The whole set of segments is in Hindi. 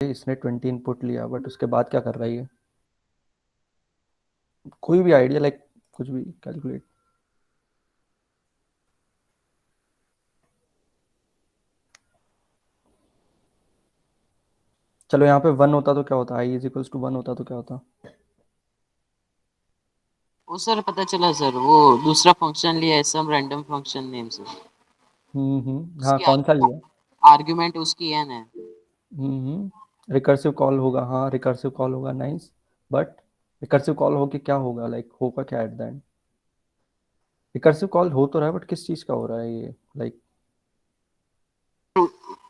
इसने 20 इनपुट लिया, बट उसके बाद क्या कर रही है? कोई भी आइडिया, लाइक कुछ भी कैलकुलेट। चलो यहाँ पे 1 होता तो क्या होता, आई इज इक्वल्स टू 1 होता तो क्या होता? वो सर पता चला सर, वो दूसरा फंक्शन लिया है, some random function name sir. हाँ, उसकी कौन सा लिया? आर्गुमेंट उसकी एन है। रिकर्सिव कॉल होगा, हाँ रिकर्सिव कॉल होगा, नाइस। बट रिकर्सिव कॉल होके क्या होगा, लाइक होगा क्या at the end? Recursive call हो तो रहा है, बट किस चीज़ का हो रहा है ये, लाइक?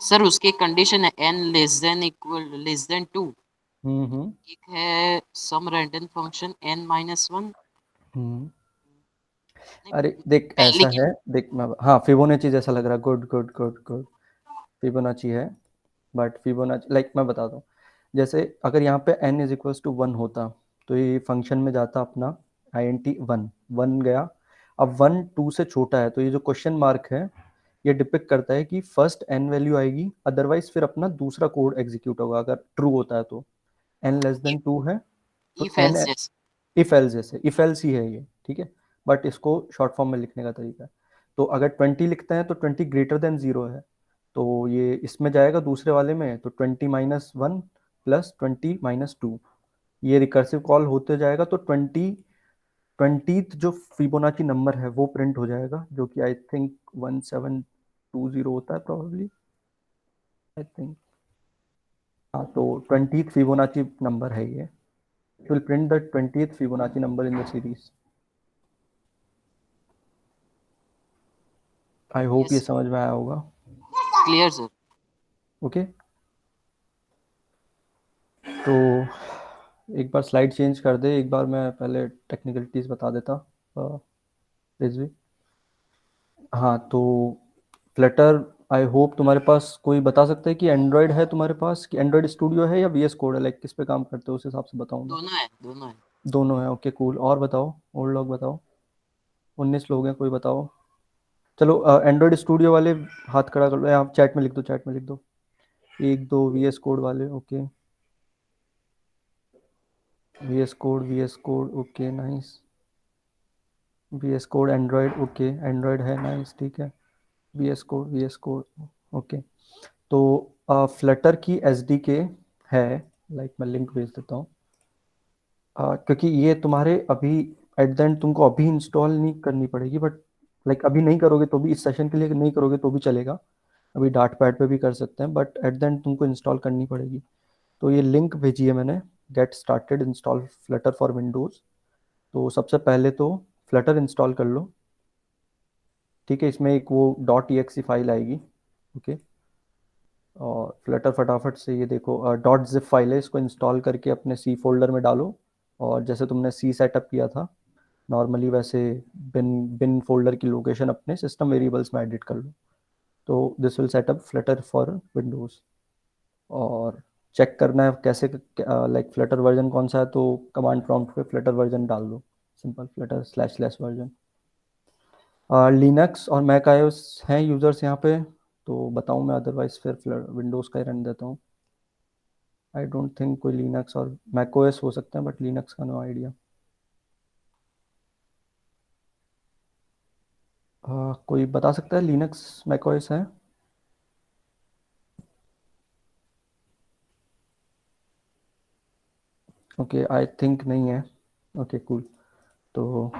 सर उसकी कंडीशन है N less than equal less than 2। Hmm एक है some random function N minus 1। Hmm अरे देख, पहले ऐसा की। है, देख मैं, हाँ फिबोनाची जैसा लग रहा है, good good good good. Fibonacci है, बट फिबोनाची लाइक मैं बताता हूँ। जैसे अगर यहाँ पे n इज इक्वल्स टू 1 होता, तो ये फंक्शन में जाता अपना आई एन टी 1, 1 गया। अब 1 2 से छोटा है, तो ये जो क्वेश्चन मार्क है, ये डिपिक्ट करता है कि फर्स्ट n वैल्यू आएगी, अदरवाइज फिर अपना दूसरा कोड एग्जीक्यूट होगा अगर ट्रू होता है तो। n लेस देन 2 है तो इफ n, एल्स जैसे। इफ एल्स जैसे, इफ एल्स ही है ये, ठीक है। बट इसको शॉर्ट फॉर्म में लिखने का तरीका है। तो अगर 20 लिखते हैं तो 20 ग्रेटर देन 0 है, तो ये इसमें जाएगा दूसरे वाले में, तो 20 - 1 प्लस 20 - 2, ये रिकर्सिव कॉल होते जाएगा, तो 20th जो फिबोनाची नंबर है वो प्रिंट हो जाएगा, जो कि आई थिंक 1720 होता है प्रोबेबली, आई थिंक। हाँ, तो 20th फिबोनाची नंबर है ये। It will print the 20th Fibonacci number in the series. I hope ये यस समझ में आया होगा। Clear sir. ओके, तो एक बार स्लाइड चेंज कर दे, एक बार मैं पहले टेक्निकलिटीज बता देता, रिजवी। हाँ, तो फ्लटर, आई होप तुम्हारे पास कोई बता सकता है कि एंड्रॉयड है तुम्हारे पास, कि एंड्रॉयड स्टूडियो है या वीएस कोड है, लाइक किस पे काम करते हो उस हिसाब से बताऊँ मैं। दोनों है दोनों है। दोनों है, ओके कूल। और बताओ, और लोग बताओ। 19 लोग हैं, कोई बताओ। चलो एंड्रॉयड स्टूडियो वाले हाथ खड़ा कर लो, आप चैट में लिख दो, चैट में लिख दो। एक दो वीएस कोड वाले, okay. VS code okay, nice. VS code Android, okay Android है, नाइस, ठीक है। VS code okay. तो फ्लटर की एस डी के है, लाइक मैं लिंक भेज देता हूँ। क्योंकि ये तुम्हारे अभी एट द एंड तुमको अभी इंस्टॉल नहीं करनी पड़ेगी, बट लाइक अभी नहीं करोगे तो भी, इस सेशन के लिए नहीं करोगे तो भी चलेगा। अभी डार्ट पैड पे भी कर सकते हैं, बट एट द एंड तुमको इंस्टॉल करनी पड़ेगी। तो ये लिंक भेजी है मैंने, get started install Flutter for Windows. तो सबसे पहले तो फ्लटर इंस्टॉल कर लो, ठीक है। इसमें एक वो .exe फाइल आएगी, ओके। और फ्लटर फटाफट से ये देखो, .zip फाइल है, इसको इंस्टॉल करके अपने सी फोल्डर में डालो। और जैसे तुमने सी सेटअप किया था नॉर्मली, वैसे बिन बिन फोल्डर की लोकेशन अपने सिस्टम वेरिएबल्स में एडिट कर लो। तो this will set up Flutter for Windows. और चेक करना है कैसे, लाइक फ्लटर वर्जन कौन सा है, तो कमांड प्रॉम्प्ट पे फ्लटर वर्जन डाल दो, सिंपल फ्लटर // वर्जन। लिनक्स और मैक आईओएस हैं यूज़र्स यहाँ पे, तो बताऊँ मैं, अदरवाइज फिर विंडोज़ का ही रन देता हूँ। आई डोंट थिंक कोई लिनक्स और मैक ओएस हो सकते हैं, बट लिनक्स का नो आइडिया। कोई बता सकता है लिनक्स मैक ओएस है? ओके, आई थिंक नहीं है। Okay cool. तो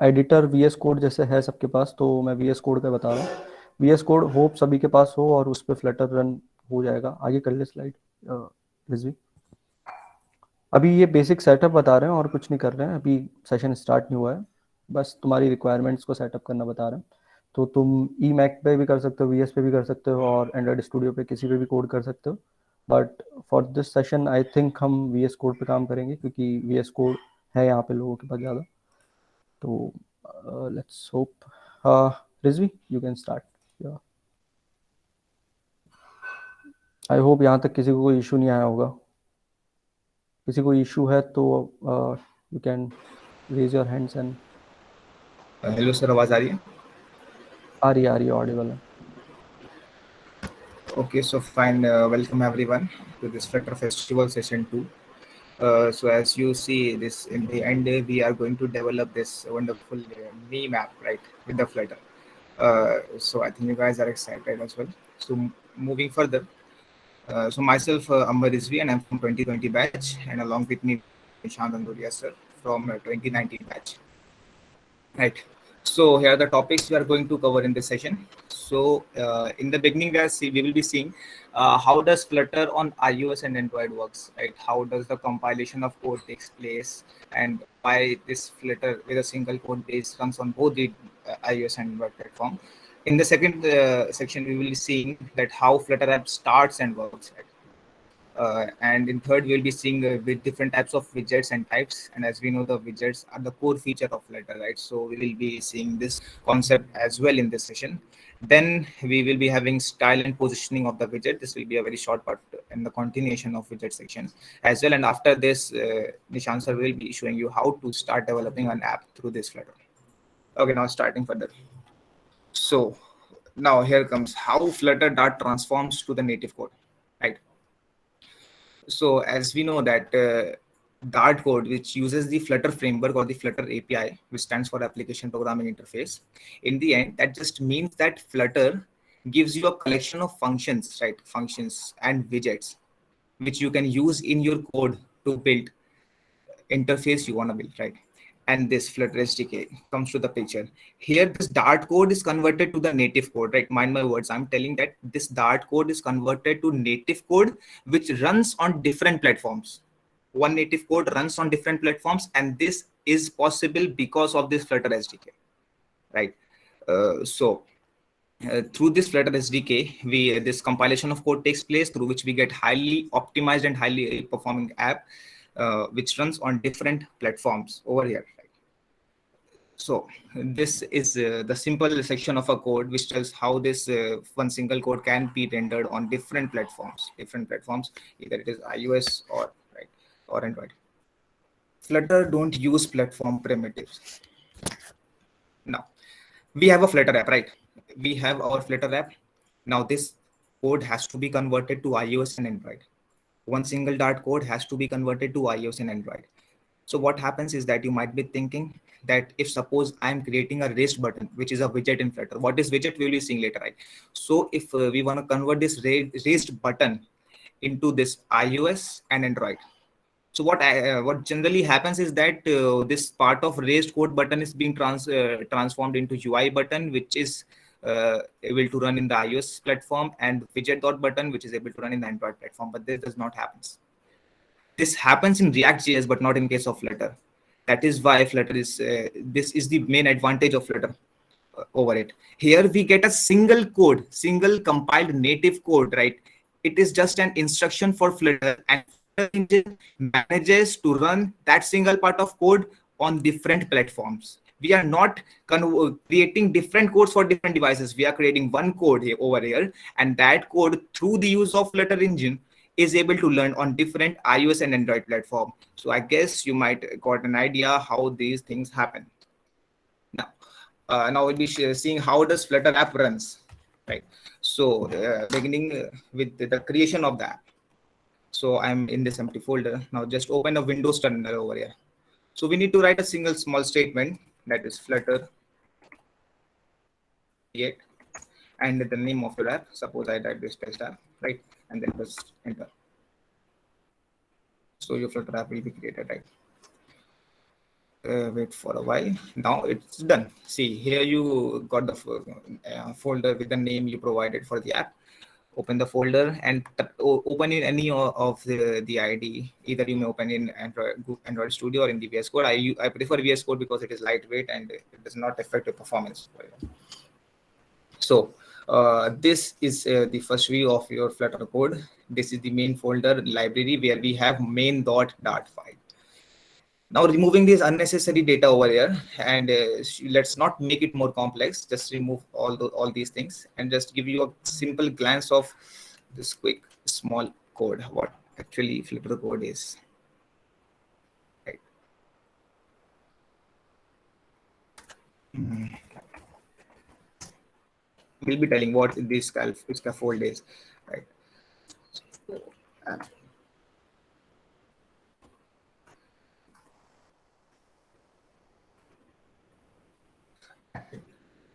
एडिटर वीएस कोड जैसे है सबके पास, तो मैं वीएस कोड का बता रहा हूँ। वीएस कोड होप सभी के पास हो, और उस पर फ्लटर रन हो जाएगा। आगे कर ले स्लाइड, रिजवी। अभी ये बेसिक सेटअप बता रहे हैं, और कुछ नहीं कर रहे हैं, अभी सेशन स्टार्ट नहीं हुआ है। बस तुम्हारी रिक्वायरमेंट्स को सेटअप करना बता रहे हैं। तो तुम ई मैक पे भी कर सकते हो, वीएस पे भी कर सकते हो, और एंड्रॉयड स्टूडियो पे किसी पे भी कोड कर सकते हो। But for this session I think हम वीएस कोड पे काम करेंगे, क्योंकि वीएस कोड है यहाँ पे लोगों के पास ज़्यादा। तो let's hope, Rizvi you can start. I hope यहाँ तक किसी को कोई इशू नहीं आया होगा। किसी को इशू है तो you can raise your hands and. Hello sir, आवाज आ रही है? आ रही है, ऑडिबल है। Okay, so fine. Welcome everyone to this Flutter Festival session 2. So as you see this in the end, we are going to develop this wonderful meme app, right, with the Flutter. So I think you guys are excited as well. So moving further, so myself, Amber Rizvi, and I'm from 2020 batch, and along with me we have Nishant Andoria sir from 2019 batch. Right. So here are the topics we are going to cover in this session. So in the beginning, we will be seeing how does Flutter on iOS and Android works, right? How does the compilation of code takes place, and why this Flutter with a single code base runs on both the iOS and Android platform. In the second section, we will be seeing that how Flutter app starts and works, right? And in third, we'll be seeing with different types of widgets and types. And as we know, the widgets are the core feature of Flutter, right? So we will be seeing this concept as well in this session. Then we will be having style and positioning of the widget. This will be a very short part in the continuation of widget section as well. And after this, Nishant sir will be showing you how to start developing an app through this Flutter. Okay, now starting further. So now here comes how Flutter Dart transforms to the native code, right? So as we know that Dart code, which uses the Flutter framework or the Flutter API, which stands for Application Programming Interface, in the end, that just means that Flutter gives you a collection of functions, right? Functions and widgets, which you can use in your code to build interface you want to build, right? And this Flutter SDK comes to the picture. Here, this Dart code is converted to the native code, right? Mind my words. I'm telling that this Dart code is converted to native code, which runs on different platforms. One native code runs on different platforms, and this is possible because of this Flutter SDK, right? Through this Flutter SDK, we this compilation of code takes place through which we get highly optimized and highly performing app, which runs on different platforms over here. Right? So this is the simple section of a code which tells how this one single code can be rendered on different platforms, either it is iOS or right or Android. Flutter don't use platform primitives. Now we have a Flutter app, right? We have our Flutter app. Now this code has to be converted to iOS and Android. One single Dart code has to be converted to iOS and Android. So what happens is that you might be thinking that if suppose I'm creating a raised button, which is a widget in Flutter, what is widget we will be seeing later, right? So if we want to convert this raised button into this iOS and Android, so what generally happens is that this part of raised code button is being transformed into UI button, which is able to run in the iOS platform, and widget dot button, which is able to run in the Android platform. But this does not happen. This happens in React.js, but not in case of Flutter. That is why Flutter is this is the main advantage of Flutter over it. Here we get a single code, single compiled native code, right? It is just an instruction for Flutter, and Flutter engine manages to run that single part of code on different platforms. We are not creating different codes for different devices. We are creating one code here over here, and that code through the use of Flutter engine is able to learn on different iOS and Android platform. So I guess you might got an idea how these things happen. Now we'll be seeing how does Flutter app runs, right? So beginning with the creation of the app. So I'm in this empty folder. Now just open a Windows terminal over here. So we need to write a single small statement, that is Flutter create, and the name of your app. Suppose I type this test app, right? And then press enter. So your Flutter app will be created, right? Wait for a while. Now it's done. See, here you got the folder with the name you provided for the app. Open the folder and open in any of the ID. Either you may open in Android Studio or in the VS Code. I prefer VS Code because it is lightweight and it does not affect the performance. So this is the first view of your Flutter code. This is the main folder library where we have main.dart file. Now removing this unnecessary data over here, and let's not make it more complex. Just remove all these things and just give you a simple glance of this quick small code, what actually Flutter code is. Right. We'll be telling what this scaffold is. app.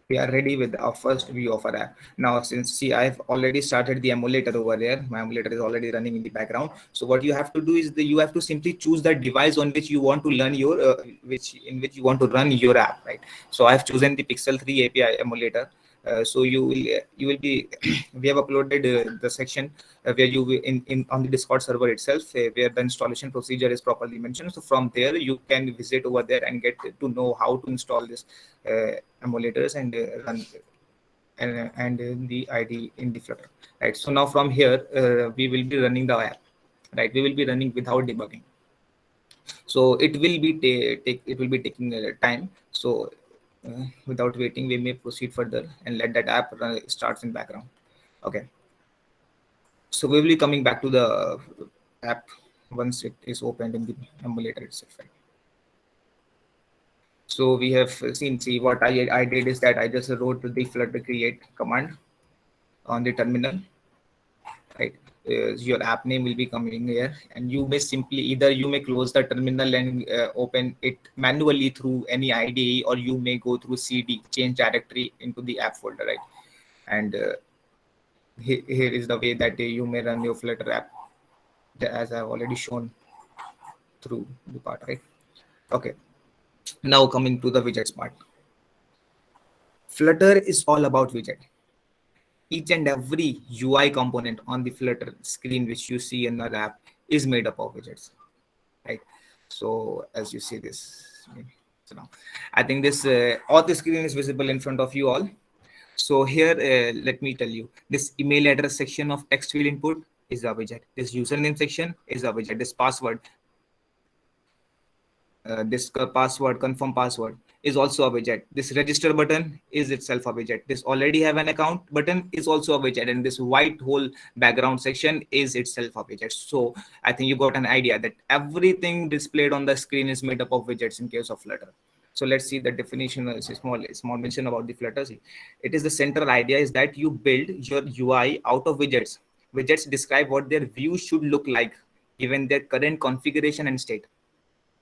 We are ready with our first view of our app. Now, since see, I've already started the emulator over there. My emulator is already running in the background. So what you have to do is you have to simply choose the device on which you want to learn your, which you want to run your app, right? So I've chosen the Pixel 3 API emulator. So you will be we have uploaded the section where you will in on the Discord server itself, where the installation procedure is properly mentioned. So from there you can visit over there and get to know how to install this emulators and run and the ID in the Flutter, right? So now from here we will be running the app, right? We will be running without debugging. So it will be taking time. So without waiting, we may proceed further and let that app starts in background. Okay. So we will be coming back to the app once it is opened in the emulator itself, right? So we have seen, see what I did is that I just wrote the flutter create command on the terminal, right? Your app name will be coming here, and you may simply either you may close the terminal and open it manually through any IDE, or you may go through CD, change directory into the app folder, right? And here is the way that you may run your Flutter app, as I've already shown through the part, right? Okay. Now coming to the widgets part. Flutter is all about widget. Each and every UI component on the Flutter screen which you see in the app is made up of widgets, right? So as you see this, so now I think this all the screen is visible in front of you all. So here, let me tell you, this email address section of text field input is a widget. This username section is a widget. This password, password, confirm password is also a widget. This register button is itself a widget. This already have an account button is also a widget, and this white whole background section is itself a widget. So I think you got an idea that everything displayed on the screen is made up of widgets in case of Flutter. So let's see the definition. It's a small mention about the Flutter. It is the central idea is that you build your UI out of widgets. Widgets describe what their view should look like given their current configuration and state.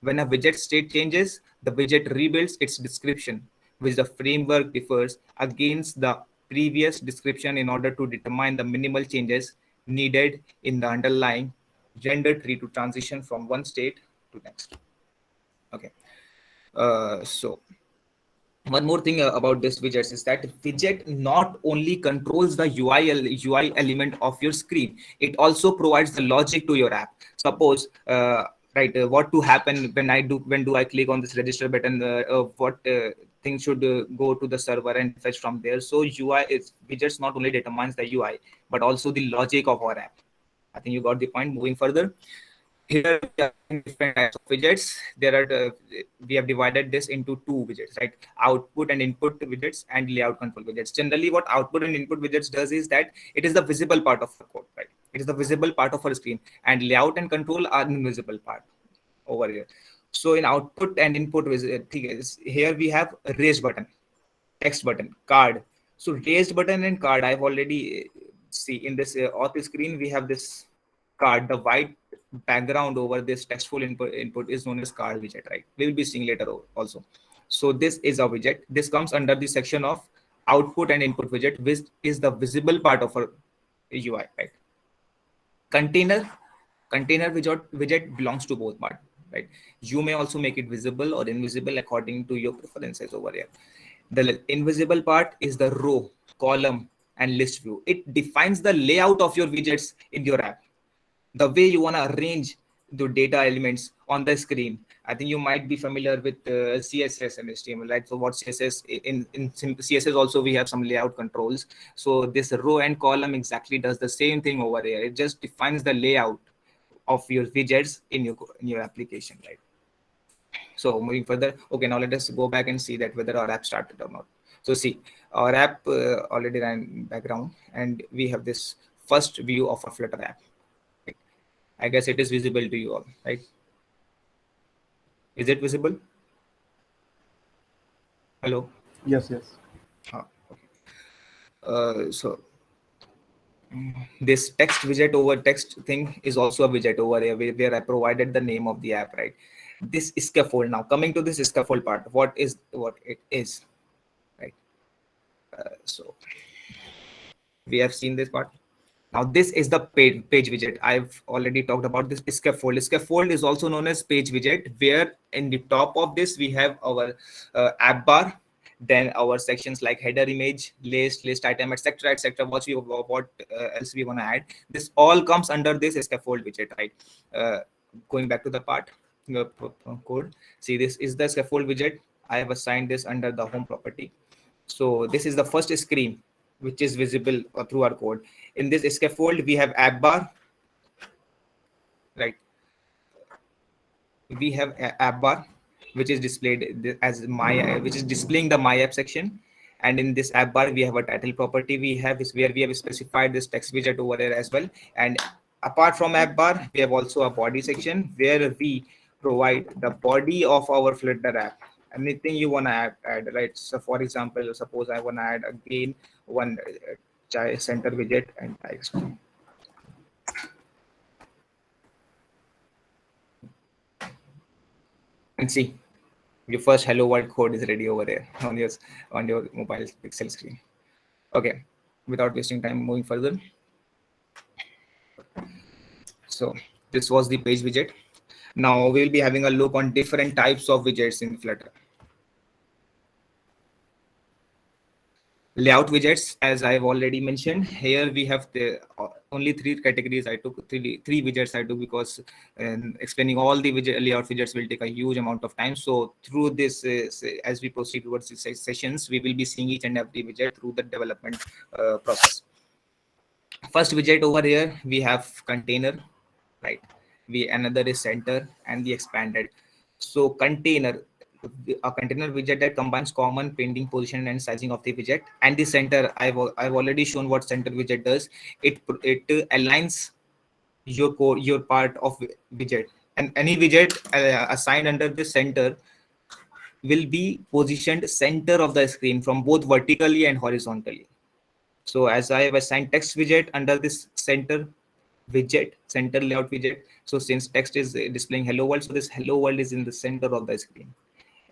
When a widget state changes, the widget rebuilds its description, which the framework differs against the previous description in order to determine the minimal changes needed in the underlying render tree to transition from one state to next. Okay. So one more thing about this widgets is that widget not only controls the UI element of your screen, it also provides the logic to your app. Suppose right, what to happen when do I click on this register button, what things should go to the server and fetch from there. So UI is widgets not only determines the UI but also the logic of our app. I think you got the point. Moving further, here we are in different types of widgets. There are we have divided this into two widgets, right? Output and input widgets and layout control widgets. Generally, what output and input widgets does is that it is the visible part of the code, right? It is the visible part of our screen, and layout and control are invisible part over here. So in output and input widget, here we have a raise button, text button, card. So raised button and card, I've already see in this auth screen, we have this card. The white background over this textful input is known as card widget, right? We will be seeing later also. So this is a widget. This comes under the section of output and input widget, which is the visible part of our UI, right? Container widget belongs to both part, right? You may also make it visible or invisible according to your preferences over here. The invisible part is the row, column, and list view. It defines the layout of your widgets in your app, the way you want to arrange the data elements on the screen. I think you might be familiar with CSS and HTML, right? So what CSS in CSS also we have some layout controls. So this row and column exactly does the same thing over here. It just defines the layout of your widgets in your application, right? So moving further, okay, now let us go back and see that whether our app started or not. So see, our app already ran in background, and we have this first view of a Flutter app. I guess it is visible to you all, right? Is it visible? Hello? Yes, yes. Okay. So this text widget over text thing is also a widget over here where I provided the name of the app, right? This scaffold. Now coming to this scaffold part, what it is, right? So we have seen this part. Now this is the page widget. I've already talked about this scaffold. Scaffold is also known as page widget, where in the top of this we have our app bar, then our sections like header image, list item, etc., etc. What else we want to add? This all comes under this scaffold widget, right? Going back to the part code. See, this is the scaffold widget. I have assigned this under the home property. So this is the first screen which is visible through our code. In this scaffold, we have app bar, right? We have app bar, which is displayed as which is displaying the my app section. And in this app bar, we have a title property. We have is where we have specified this text widget over there as well. And apart from app bar, we have also a body section where we provide the body of our Flutter app. Anything you want to add, right? So for example, suppose I want to add again one center widget and text. And see, your first hello world code is ready over there on your mobile pixel screen. Okay, without wasting time, moving further. So this was the page widget. Now we'll be having a look on different types of widgets in Flutter. Layout widgets, as I've already mentioned, here we have the only three categories I took, three widgets I took, because explaining all the layout widgets will take a huge amount of time. So through this, as we proceed towards these sessions, we will be seeing each and every widget through the development process. First widget over here, we have container, right? Another is center and the expanded. So container, a container widget that combines common pending position and sizing of the widget. And the center, I've already shown what center widget does. It aligns your part of widget, and any widget assigned under the center will be positioned center of the screen from both vertically and horizontally. So as I have assigned text widget under this center widget, center layout widget. So since text is displaying hello world, so this hello world is in the center of the screen.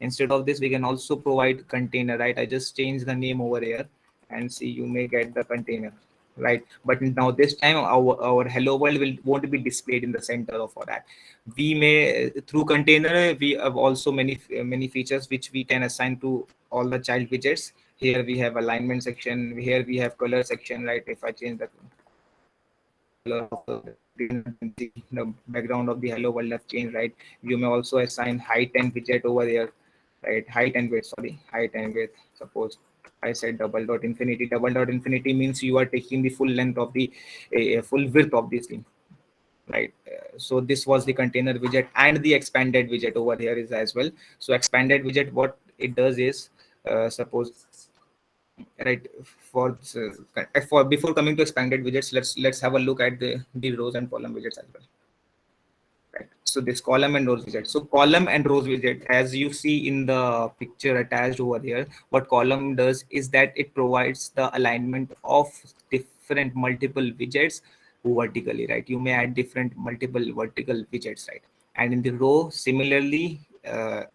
Instead of this, we can also provide container, right? I just changed the name over here, and see, you may get the container, right? But now this time our hello world won't be displayed in the center of our app. We may, through container, we have also many features which we can assign to all the child widgets. Here we have alignment section, here we have color section, right? If I change the color of the background of the hello world have changed, right? You may also assign height and widget over here, right? Height and width, sorry, height and width. Suppose I said double dot infinity. Double dot infinity means you are taking the full length of the full width of this thing, right? So this was the container widget, and the expanded widget over here is as well. So expanded widget, what it does is, suppose, right, for before coming to expanded widgets, let's have a look at the rows and column widgets as well. Right. So this column and rows widget. So column and rows widget, as you see in the picture attached over here, what column does is that it provides the alignment of different multiple widgets vertically, right? You may add different multiple vertical widgets, right? And in the row, similarly,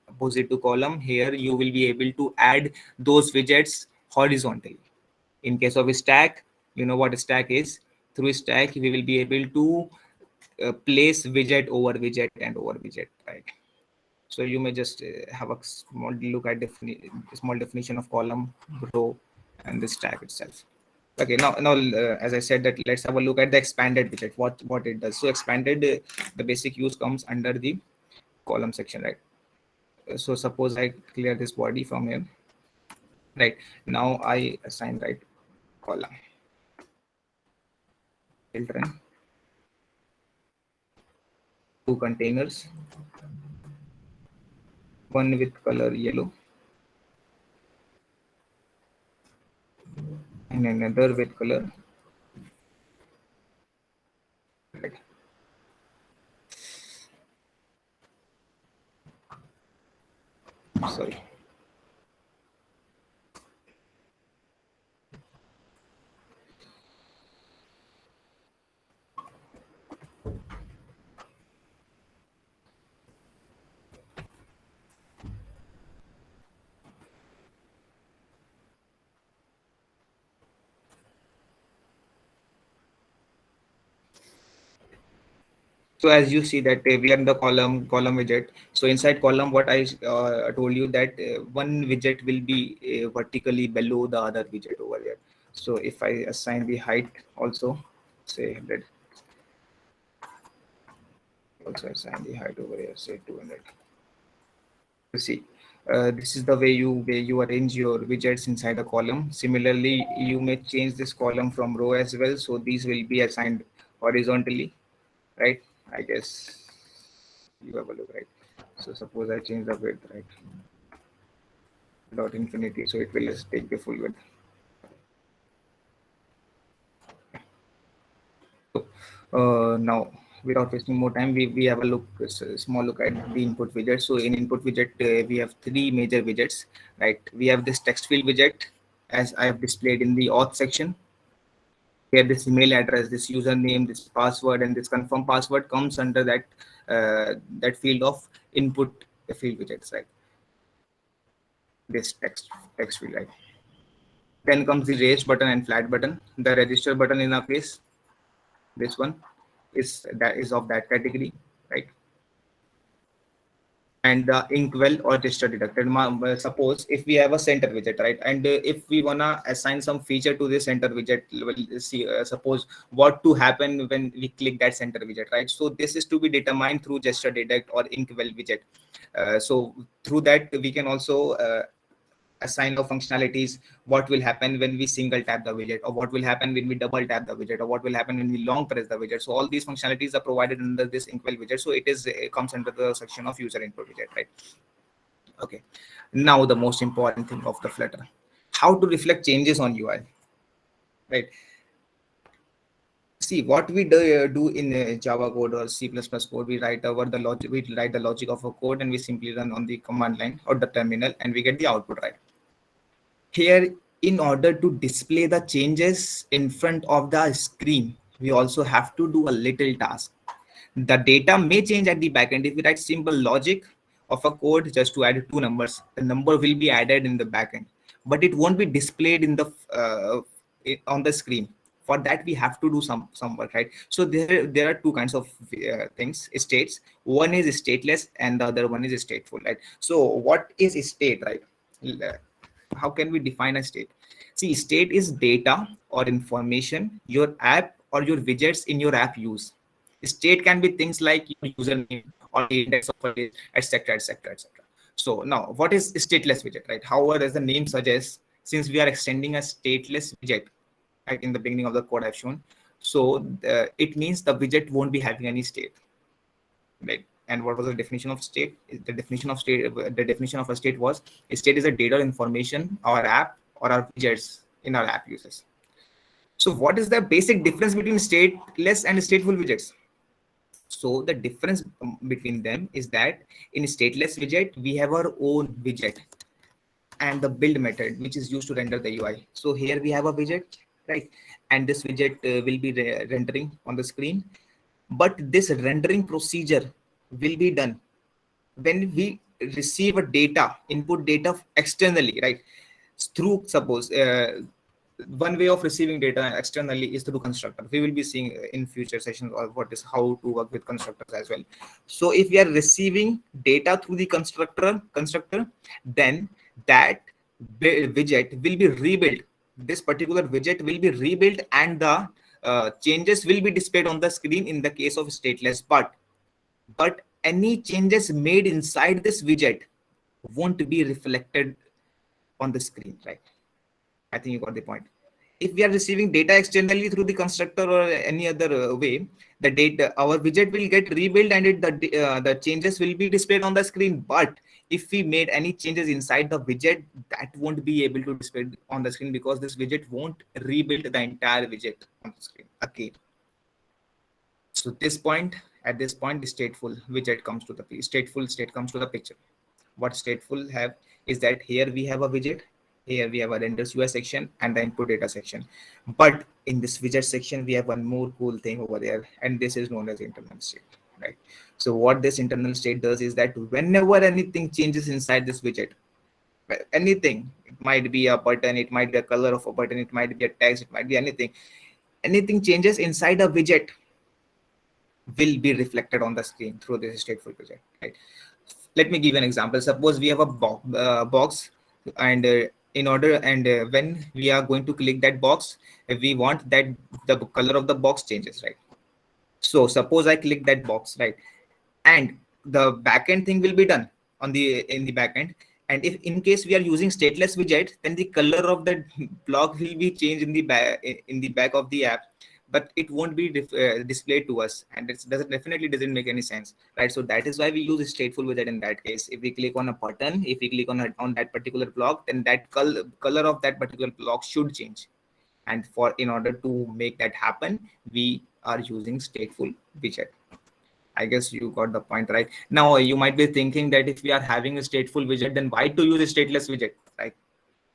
opposite to column, here you will be able to add those widgets horizontally. In case of a stack, you know what a stack is. Through stack, we will be able to place widget over widget and over widget, right? So you may just have a small look at small definition of column, row, and the stack itself. Okay, now as I said, that let's have a look at the expanded widget, what it does. So expanded, the basic use comes under the column section, right? So suppose I clear this body from here, right? Now I assign, right, column, children, two containers, one with color yellow and another with color red. Sorry. So as you see that we are in the column widget. So inside column, what I told you that one widget will be vertically below the other widget over here. So if I assign the height also, say 100, also assign the height over here, say 200. You see, this is the way you arrange your widgets inside a column. Similarly, you may change this column from row as well. So these will be assigned horizontally, right? I guess you have a look, right? So suppose I change the width, right? Dot infinity, so it will just take the full width. So now, without wasting more time, we have a look, a small look at the input widget. So in input widget, we have three major widgets, right? We have this text field widget, as I have displayed in the auth section. Here, this email address, this username, this password, and this confirm password comes under that field of input field widgets, right? This text field, right? Then comes the raise button and flat button. The register button in our case, this one is of that category, right? And the inkwell or register deducted. Suppose if we have a center widget, right, and if we wanna assign some feature to this center widget, we'll see. Suppose what to happen when we click that center widget, right? So this is to be determined through gesture deduct or inkwell widget. So through that we can also assign of functionalities, what will happen when we single tap the widget, or what will happen when we double tap the widget, or what will happen when we long press the widget. So all these functionalities are provided under this inkwell widget. So it comes under the section of user input widget, right? Okay, now the most important thing of the Flutter, how to reflect changes on UI, right? See what we do in Java code or C++ code. We write the logic of a code, and we simply run on the command line or the terminal, and we get the output, right? Here, in order to display the changes in front of the screen, we also have to do a little task. The data may change at the backend. If we write simple logic of a code just to add two numbers, the number will be added in the backend, but it won't be displayed in the on the screen. For that, we have to do some work, right? So there are two kinds of things, states. One is stateless and the other one is stateful, right? So what is state, right? How can we define a state? See, state is data or information your app or your widgets in your app use. State can be things like your username or the index of a list, etc., etc., etc. So now, what is stateless widget, right? However, as the name suggests, since we are extending a stateless widget, right, in the beginning of the code I've shown, so it means the widget won't be having any state, right? And what was the definition of state? The definition of a state was, a state is a data or information our app or our widgets in our app uses. So what is the basic difference between stateless and stateful widgets? So the difference between them is that in stateless widget, we have our own widget and the build method, which is used to render the UI. So here we have a widget, right? And this widget will be rendering on the screen. But this rendering procedure will be done when we receive a data, input data externally, right? Through, suppose, one way of receiving data externally is through constructor. We will be seeing in future sessions or what is how to work with constructors as well. So if we are receiving data through the constructor, then that widget will be rebuilt. This particular widget will be rebuilt, and the changes will be displayed on the screen in the case of stateless. But any changes made inside this widget won't be reflected on the screen, right? I think you got the point. If we are receiving data externally through the constructor or any other way, the data, our widget will get rebuilt, and the changes will be displayed on the screen. But if we made any changes inside the widget, that won't be able to display on the screen, because this widget won't rebuild the entire widget on the screen again. So at this point, the stateful widget comes to the stateful state comes to the picture. What stateful have is that here we have a widget, here we have a renders UI section and the input data section. But in this widget section, we have one more cool thing over there, and this is known as internal state, right? So what this internal state does is that whenever anything changes inside this widget, anything, it might be a button, it might be a color of a button, it might be a text, it might be anything changes inside a widget, will be reflected on the screen through this stateful widget, right? Let me give an example. Suppose we have a box, and when we are going to click that box, we want that the color of the box changes, right? So suppose I click that box, right, and the backend thing will be done on the in the backend. And if in case we are using stateless widget, then the color of the block will be changed in the back of the app, but it won't be displayed to us, and it definitely doesn't make any sense, right? So that is why we use stateful widget in that case. If we click on a button, if we click on that particular block, then that color of that particular block should change. And in order to make that happen, we are using stateful widget. I guess you got the point, right? Now you might be thinking that if we are having a stateful widget, then why to use a stateless widget, right?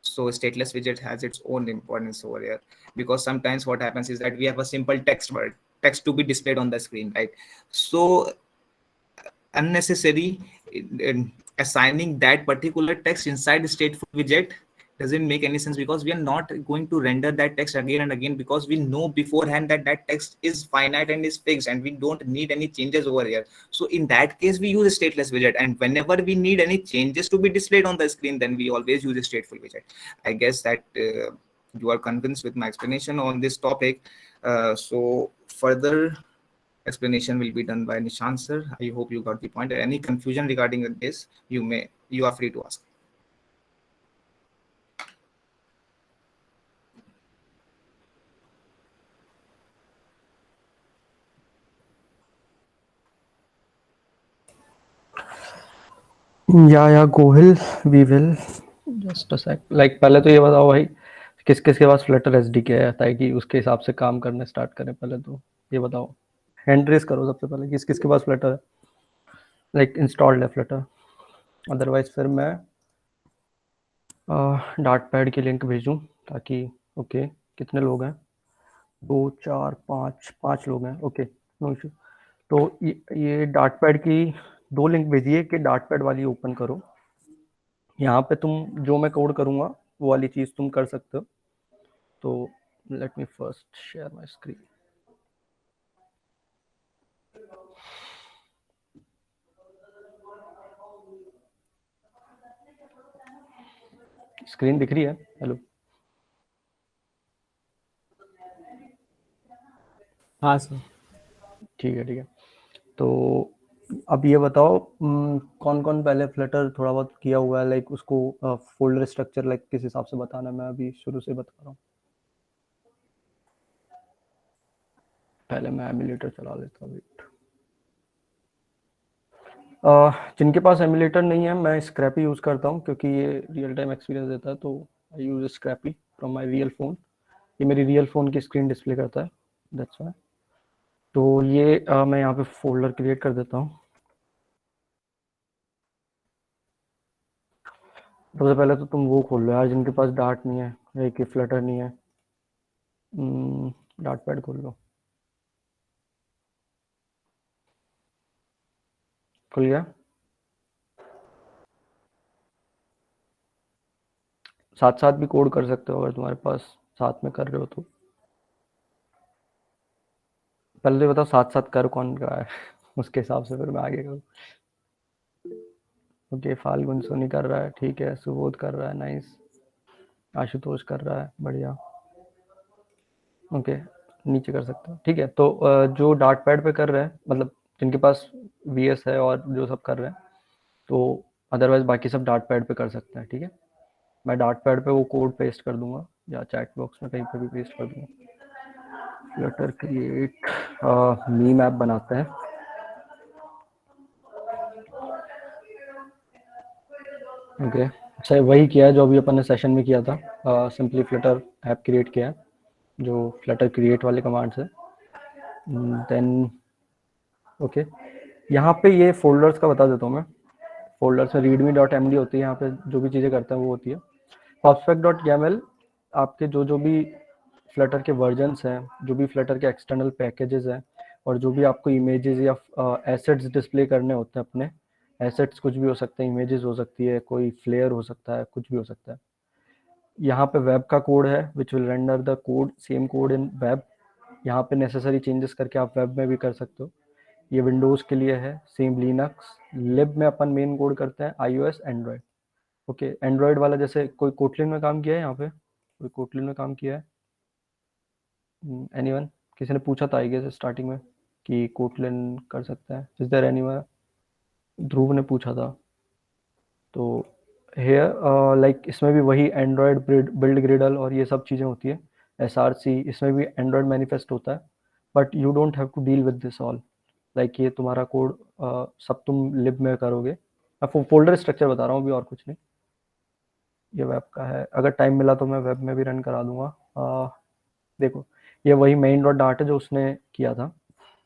So stateless widget has its own importance over here, because sometimes what happens is that we have a simple text to be displayed on the screen, right? So unnecessary assigning that particular text inside the stateful widget doesn't make any sense, because we are not going to render that text again and again, because we know beforehand that that text is finite and is fixed, and we don't need any changes over here. So in that case, we use a stateless widget, and whenever we need any changes to be displayed on the screen, then we always use a stateful widget. I guess that you are convinced with my explanation on this topic. So further explanation will be done by Nishant sir. I hope you got the point. Any confusion regarding this, you are free to ask. या Gohil, we will just a sec. Like पहले तो ये बताओ भाई, किस किस के पास फ्लटर एसडीके है, ताकि उसके हिसाब से काम करने स्टार्ट करें। पहले तो ये बताओ, हैंड रेस करो सबसे पहले, किस किस के पास फ्लटर है, लाइक इंस्टॉल्ड है फ्लटर। अदरवाइज फिर मैं डार्ट पैड की लिंक भेजूं, ताकि ओके कितने लोग हैं, 2 4 5 5 लोग हैं, ओके नो इशू। तो ये डार्ट पैड की 2 लिंक भेजिए कि डार्ट पैड वाली ओपन करो। यहाँ पे तुम जो मैं कोड करूँगा वो वाली चीज़ तुम कर सकते हो। तो let me first share my screen. Screen दिख रही है? हेलो, हाँ सर। ठीक है। तो अब ये बताओ, कौन कौन पहले फ्लटर थोड़ा बहुत किया हुआ है, लाइक उसको फोल्डर स्ट्रक्चर लाइक किस हिसाब से बताना है, मैं अभी शुरू से बता रहा हूँ। पहले मैं एमुलेटर चला लेता हूँ, वेट। जिनके पास एमुलेटर नहीं है, मैं स्क्रैपी यूज़ करता हूँ, क्योंकि ये रियल टाइम एक्सपीरियंस देता है। तो I use scrcpy from my real phone. ये मेरी रियल फ़ोन की स्क्रीन डिस्प्ले करता है, दैट्स वाई। तो ये मैं यहाँ पे फोल्डर क्रिएट कर देता हूँ। सबसे पहले तो तुम वो खोल लो यार, जिनके पास डार्ट नहीं है, एक फ्लटर नहीं है, डार्ट पैड खोल लो। खुल गया? साथ साथ भी कोड कर सकते हो, अगर तुम्हारे पास साथ में कर रहे हो तो। पहले तो बताओ साथ साथ कर कौन रहा है उसके हिसाब से फिर मैं आगे करूँ। ओके, फाल्गुन सोनी कर रहा है, ठीक है। सुबोध कर रहा है, नाइस। आशुतोष कर रहा है, बढ़िया। ओके, नीचे कर सकते हो, ठीक है। तो जो डार्ट पैड पे कर रहे हैं, मतलब जिनके पास वीएस है और जो सब कर रहे हैं, तो अदरवाइज बाकी सब डार्ट पैड पे कर सकते हैं, ठीक है। मैं डार्ट पैड पे वो कोड पेस्ट कर दूंगा, या चैट बॉक्स में कहीं पे भी पेस्ट कर दूंगा। फ्लटर क्रिएट मीम ऐप बनाते हैं। ओके, अच्छा वही किया है जो अभी अपन ने सेशन में किया था। सिंपली फ्लटर ऐप क्रिएट किया है, जो फ्लटर क्रिएट वाले कमांड से। देन ओके, यहाँ पे ये फोल्डर्स का बता देता हूँ मैं। फोल्डर्स में readme.md होती है, यहाँ पे जो भी चीज़ें करते हैं वो होती है। prospect.yaml आपके जो भी फ्लटर के वर्जन्स हैं, जो भी फ्लटर के एक्सटर्नल पैकेजेस हैं, और जो भी आपको इमेजेस या एसेट्स डिस्प्ले करने होते हैं, अपने एसेट्स कुछ भी हो सकते हैं, इमेजेस हो सकती है, कोई फ्लेयर हो सकता है, कुछ भी हो सकता है। यहाँ पे वेब का कोड है, which will render the code, same code in web. यहाँ पे नेसेसरी चेंजेस करके आप वेब में भी कर सकते हो। ये विंडोज़ के लिए है, सेम लिनक्स। लिब में अपन मेन कोड करते हैं iOS एंड्रॉयड। ओके, एंड्रॉयड वाला जैसे कोई कोटलिन में काम किया है यहाँ पे? कोई कोटलिन में काम किया है? एनीवन? किसी ने पूछा था आई गेस स्टार्टिंग में कि कोटलिन कर सकता है? Is there anyone? ध्रुव ने पूछा था। तो हेयर लाइक इसमें भी वही एंड्रॉयड बिल्ड ग्रिडल और ये सब चीज़ें होती है। SRC इसमें भी एंड्रॉयड मैनिफेस्ट होता है, but you don't have to deal with this all. Like ये तुम्हारा कोड सब तुम लिब में करोगे। मैं फोल्डर स्ट्रक्चर बता रहा हूँ अभी, और कुछ नहीं। ये वेब का है, अगर टाइम मिला तो मैं वेब में भी रन करा दूंगा। देखो, ये वही मेन डॉट डाट है जो उसने किया था,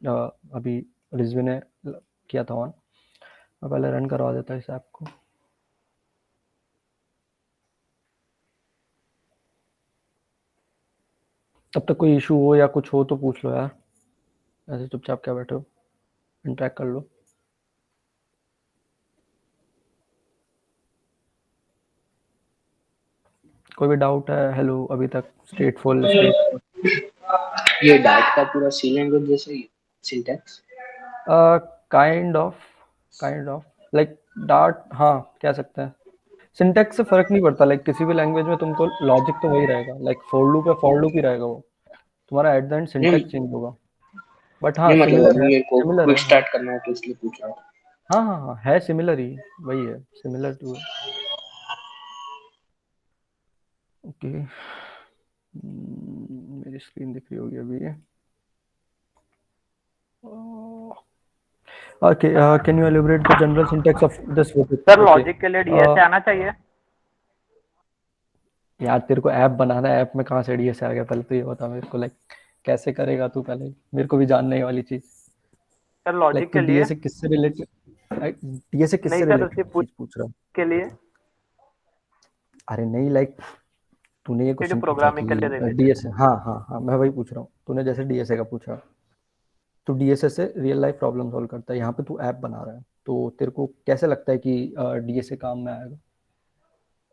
अभी रिजवी ने किया था ऑन। मैं पहले रन करवा देता इस ऐप को। तब तक कोई इशू हो या कुछ हो तो पूछ लो यार, ऐसे चुपचाप क्या बैठे हो, इंटरेक्ट कर लो। कोई भी डाउट है? हेलो, अभी तक स्ट्रेट ये डार्ट का पूरा सी लैंग्वेज जैसे ही syntax. Kind of like Dart, हाँ कह सकते हैं। सिंटेक्स से फर्क नहीं पड़ता, लाइक किसी भी लैंग्वेज में तुमको लॉजिक तो वही रहेगा, लाइक फॉर लूप है, फॉर लूप ही रहेगा वो। तुम्हारा एट द एंड नहीं सिंटेक्स चेंज होगा, बट हाँ नहीं मतलब सिमिलर अभी है, मेरे को सिमिलर क्विक है, हाँ स्टार्ट करना है तो इसलिए पूछ रहा हूँ। हाँ हाँ हाँ, है सिमिलर ही, वही है, सिमिलर टू है। ओके, मेरी स्क्रीन दिख रही होगी अभी ये। Okay, can you elaborate the general syntax of this? Sir logic के लिए डीएसए आना चाहिए। यार तेरे को ऐप बनाना है, ऐप में कहाँ से डीएसए आ गया? पहले तो ये बता मेरे को, लाइक कैसे करेगा तू? पहले मेरे को भी जानने ही वाली चीज। सर लाइक लॉजिक तू के लिए डीएसए किससे रिलेटेड, डीएसए नहीं किससे सर, रिलेटेड उसके पूछ चीज पूछ रहा हूँ? के लिए अरे नहीं, लाइक तूने ये क्वेश्चन पूछा प्रोग्रामिंग के लिए कि रिलेटेड। डीएसए, हाँ हाँ हाँ, मैं वही पूछ रहा हूँ। तूने जैसे डीएसए का पूछा, तो डीएसए से रियल लाइफ प्रॉब्लम सॉल्व करता है। यहाँ पे तू ऐप बना रहा है, तो तेरे को कैसे लगता है कि डीएसए काम में आएगा?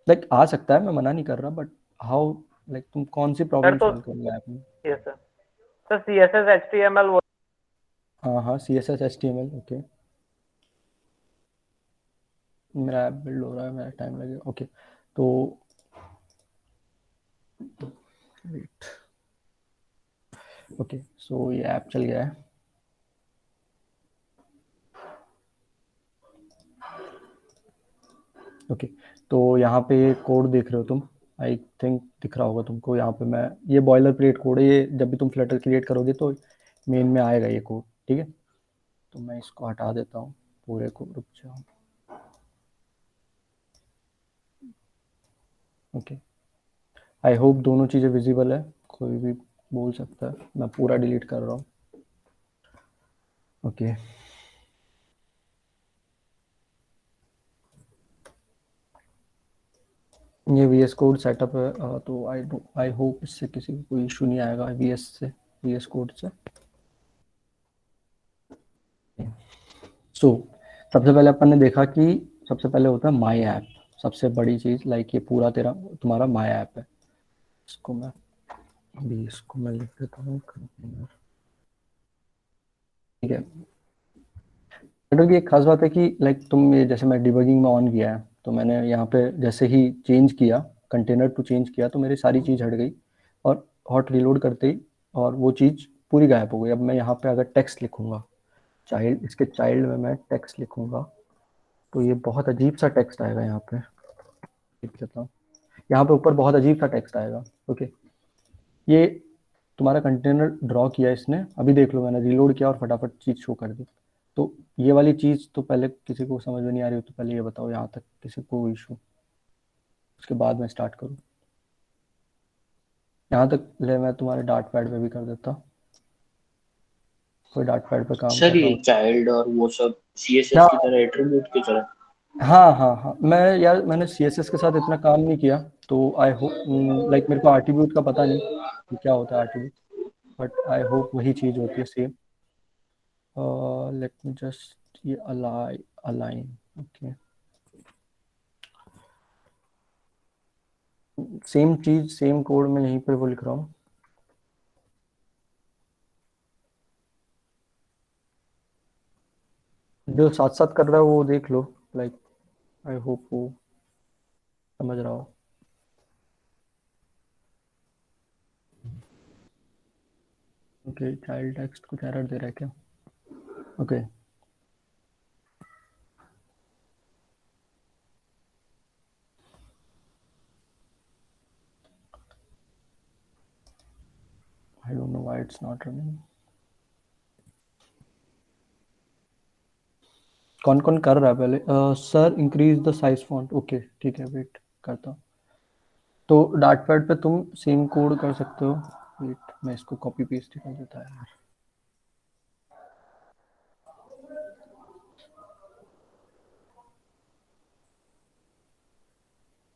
लाइक आ सकता है, मैं मना नहीं कर रहा, बट हाउ? लाइक तुम कौन सी सर प्रॉब्लम तो सॉल्व करोगे ऐप में? Yes sir, sir CSS HTML वो हाँ हाँ, CSS HTML, ओके। मेरा ऐप बिल्ड हो रहा है, मेरा टाइम लगेगा। ओके, तो वेट, ओके, सो ये ऐप चल गया है। ओके, तो यहाँ पे कोड देख रहे हो तुम, आई थिंक दिख रहा होगा तुमको। यहाँ पे मैं, ये बॉयलर प्लेट कोड है, ये जब भी तुम फ्लटर क्रिएट करोगे तो मेन में आएगा ये कोड, ठीक है? तो मैं इसको हटा देता हूँ पूरे को, रुक जाओ। ओके, आई होप दोनों चीज़ें विजिबल है, कोई भी बोल सकता है। मैं पूरा डिलीट कर रहा हूँ। ओके, ये VS कोड सेटअप है, तो आई होप इससे किसी को कोई इशू नहीं आएगा VS कोड से। सो सबसे पहले अपन ने देखा कि सबसे पहले होता है माई ऐप, सबसे बड़ी चीज। लाइक ये पूरा तुम्हारा माई ऐप है। इसको मैं लिख देता हूँ, ठीक है? नेटवर्क की एक खास बात है कि लाइक तुम ये, जैसे मैं डिबगिंग में ऑन किया है, तो मैंने यहाँ पे जैसे ही चेंज किया, कंटेनर टू चेंज किया, तो मेरी सारी चीज़ हट गई, और हॉट रीलोड करते ही और वो चीज़ पूरी गायब हो गई। अब मैं यहाँ पे अगर टेक्स्ट लिखूंगा, चाइल्ड, इसके चाइल्ड में मैं टेक्स्ट लिखूंगा, तो ये बहुत अजीब सा टेक्स्ट आएगा यहाँ पे। यहाँ पे ऊपर बहुत अजीब सा टेक्स्ट आएगा। ओके, ये तुम्हारा कंटेनर ड्रॉ किया इसने, अभी देख लो, मैंने रीलोड किया और फटाफट चीज़ शो कर दी। तो ये वाली चीज़ तो पहले किसी को समझ में नहीं आ रही हो, तो पहले ये बताओ यहाँ तक किसी को इशू, उसके बाद मैं स्टार्ट करूँ। यहाँ तक ले, मैं तुम्हारे डार्ट पैड पे भी कर देता, कोई डार्ट पैड पे काम कर सर रहा ये हूँ। चाइल्ड और वो सब सीएसएस हाँ की तरह एट्रीब्यूट की तरह। हाँ हाँ हाँ, मैं यार मैंने CSS के साथ इतना काम नहीं किया, तो आई होप, लाइक मेरे को आर्टिब्यूट का पता नहीं कि क्या होता है आर्टिब्यूट, बट आई होप वही चीज़ होती है सेम। लेट मी जस्ट ये अलाइन, ओके, सेम चीज सेम कोड में यहीं पे वो लिख रहा हूँ। जो साथ साथ कर रहा है वो देख लो, लाइक आई होप वो समझ रहा हो। ओके, चाइल्ड टेक्स्ट कुछ एरर दे रहा है क्या? Okay, I don't know why it's not running. कौन कौन कर रहा है पहले? Sir increase the size font. Okay ठीक है, वेट करता हूँ। तो डार्ट पैड पे तुम सेम कोड कर सकते हो। वेट, मैं इसको कॉपी पेस्ट ही कर देता है यार।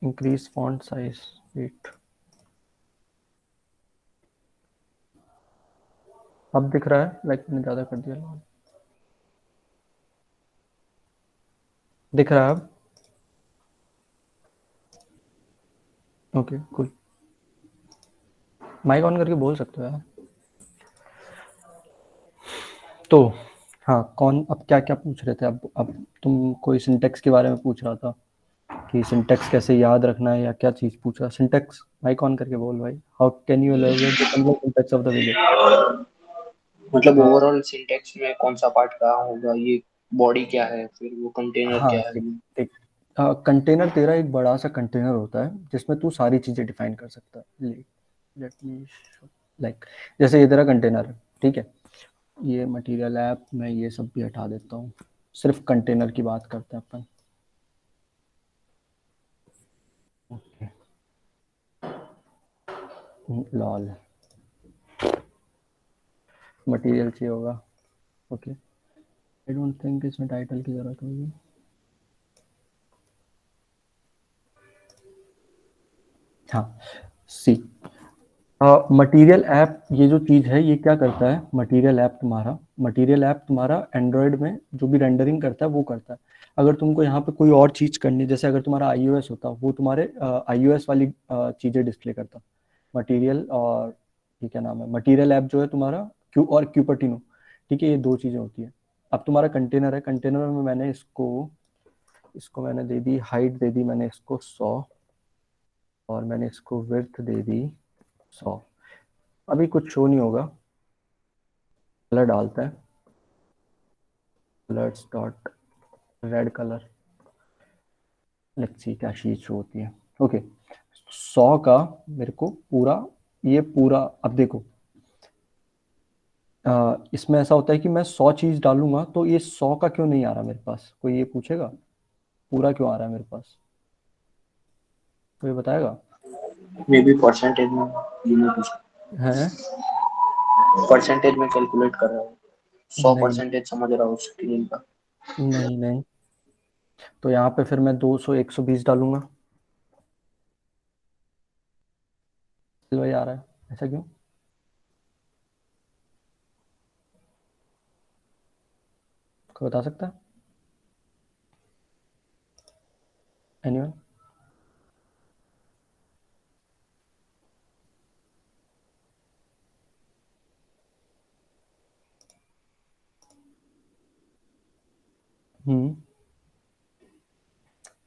इंक्रीज फॉन्ट साइज, वेट, अब दिख रहा है? लाइक मैंने ज़्यादा कर दिया, दिख रहा है अब? ओके कूल, माइक ऑन करके बोल सकते हो यार। तो हाँ, कौन अब क्या क्या पूछ रहे थे? अब तुम कोई सिंटेक्स के बारे में पूछ रहा था कि सिंटेक्स कैसे याद रखना है, या क्या चीज़ पूछ रहा? सिंटेक्स माइक ऑन करके बोल भाई। How can you elaborate the syntax of the village? मतलब ओवरऑल सिंटेक्स में कौन सा पार्ट कहाँ होगा, ये बॉडी क्या है, फिर वो कंटेनर हाँ क्या है। देख, कंटेनर तेरा एक बड़ा सा कंटेनर होता है जिसमें तू सारी चीज़ें डिफाइन कर सकता है। लेट मी, लाइक जैसे ये तेरा कंटेनर है, ठीक है, ये मटेरियल ऐप, मैं ये सब भी हटा देता हूँ, सिर्फ कंटेनर की बात करते हैं अपन। ओके, लॉल मटेरियल चाहिए होगा। ओके, आई डोंट थिंक इसमें टाइटल की जरूरत होगी। हाँ, सी मटेरियल ऐप, ये जो चीज़ है ये क्या करता है? मटेरियल ऐप तुम्हारा एंड्रॉयड में जो भी रेंडरिंग करता है वो करता है। अगर तुमको यहाँ पे कोई और चीज़ करनी, जैसे अगर तुम्हारा iOS होता, वो तुम्हारे iOS वाली चीज़ें डिस्प्ले करता मटेरियल। और ये क्या नाम है, मटेरियल ऐप जो है तुम्हारा क्यू और क्यूपर्टिनो, ठीक है, ये दो चीज़ें होती है। अब तुम्हारा कंटेनर है, कंटेनर में मैंने इसको इसको मैंने दे दी हाइट, दे दी मैंने इसको 100, और मैंने इसको विड्थ दे दी 100। अभी कुछ शो नहीं होगा, कलर डालता है, colours dot red colour, let's see क्या चीज शो होती है। ओके, 100 का मेरे को पूरा, ये पूरा, अब देखो इसमें ऐसा होता है कि मैं 100 चीज डालूंगा तो ये 100 का क्यों नहीं आ रहा मेरे पास? कोई ये पूछेगा पूरा क्यों आ रहा है मेरे पास? कोई बताएगा? मे बी परसेंटेज में, ये नहीं कुछ है? परसेंटेज में कैलकुलेट कर रहा हूँ, सौ नहीं परसेंटेज समझ रहा हूँ स्क्रीन का। नहीं नहीं, तो यहाँ पे फिर मैं 200 120 डालूंगा, वही आ रहा है। ऐसा क्यों? कोई बता सकता है? एनीवन? हम्म,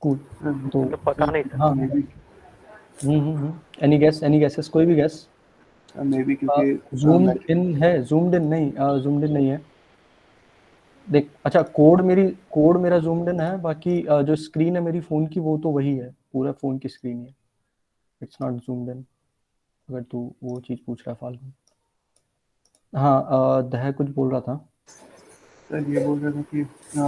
कूल। तो तो पता नहीं सर। हाँ, एनी गेस, एनी गेसेस, कोई भी गेस? मे बी क्योंकि जूम्ड इन है, जूम्ड इन नहीं, जूम्ड इन नहीं है। देख, अच्छा कोड मेरा जूम्ड इन है, बाकी जो स्क्रीन है मेरी फोन की वो तो वही है, पूरा फोन की स्क्रीन है, इट्स नॉट जूम्ड इन, अगर तू वो चीज पूछ रहा है फालतू। हाँ, दह कुछ बोल रहा था। सर ये बोल रहा था कि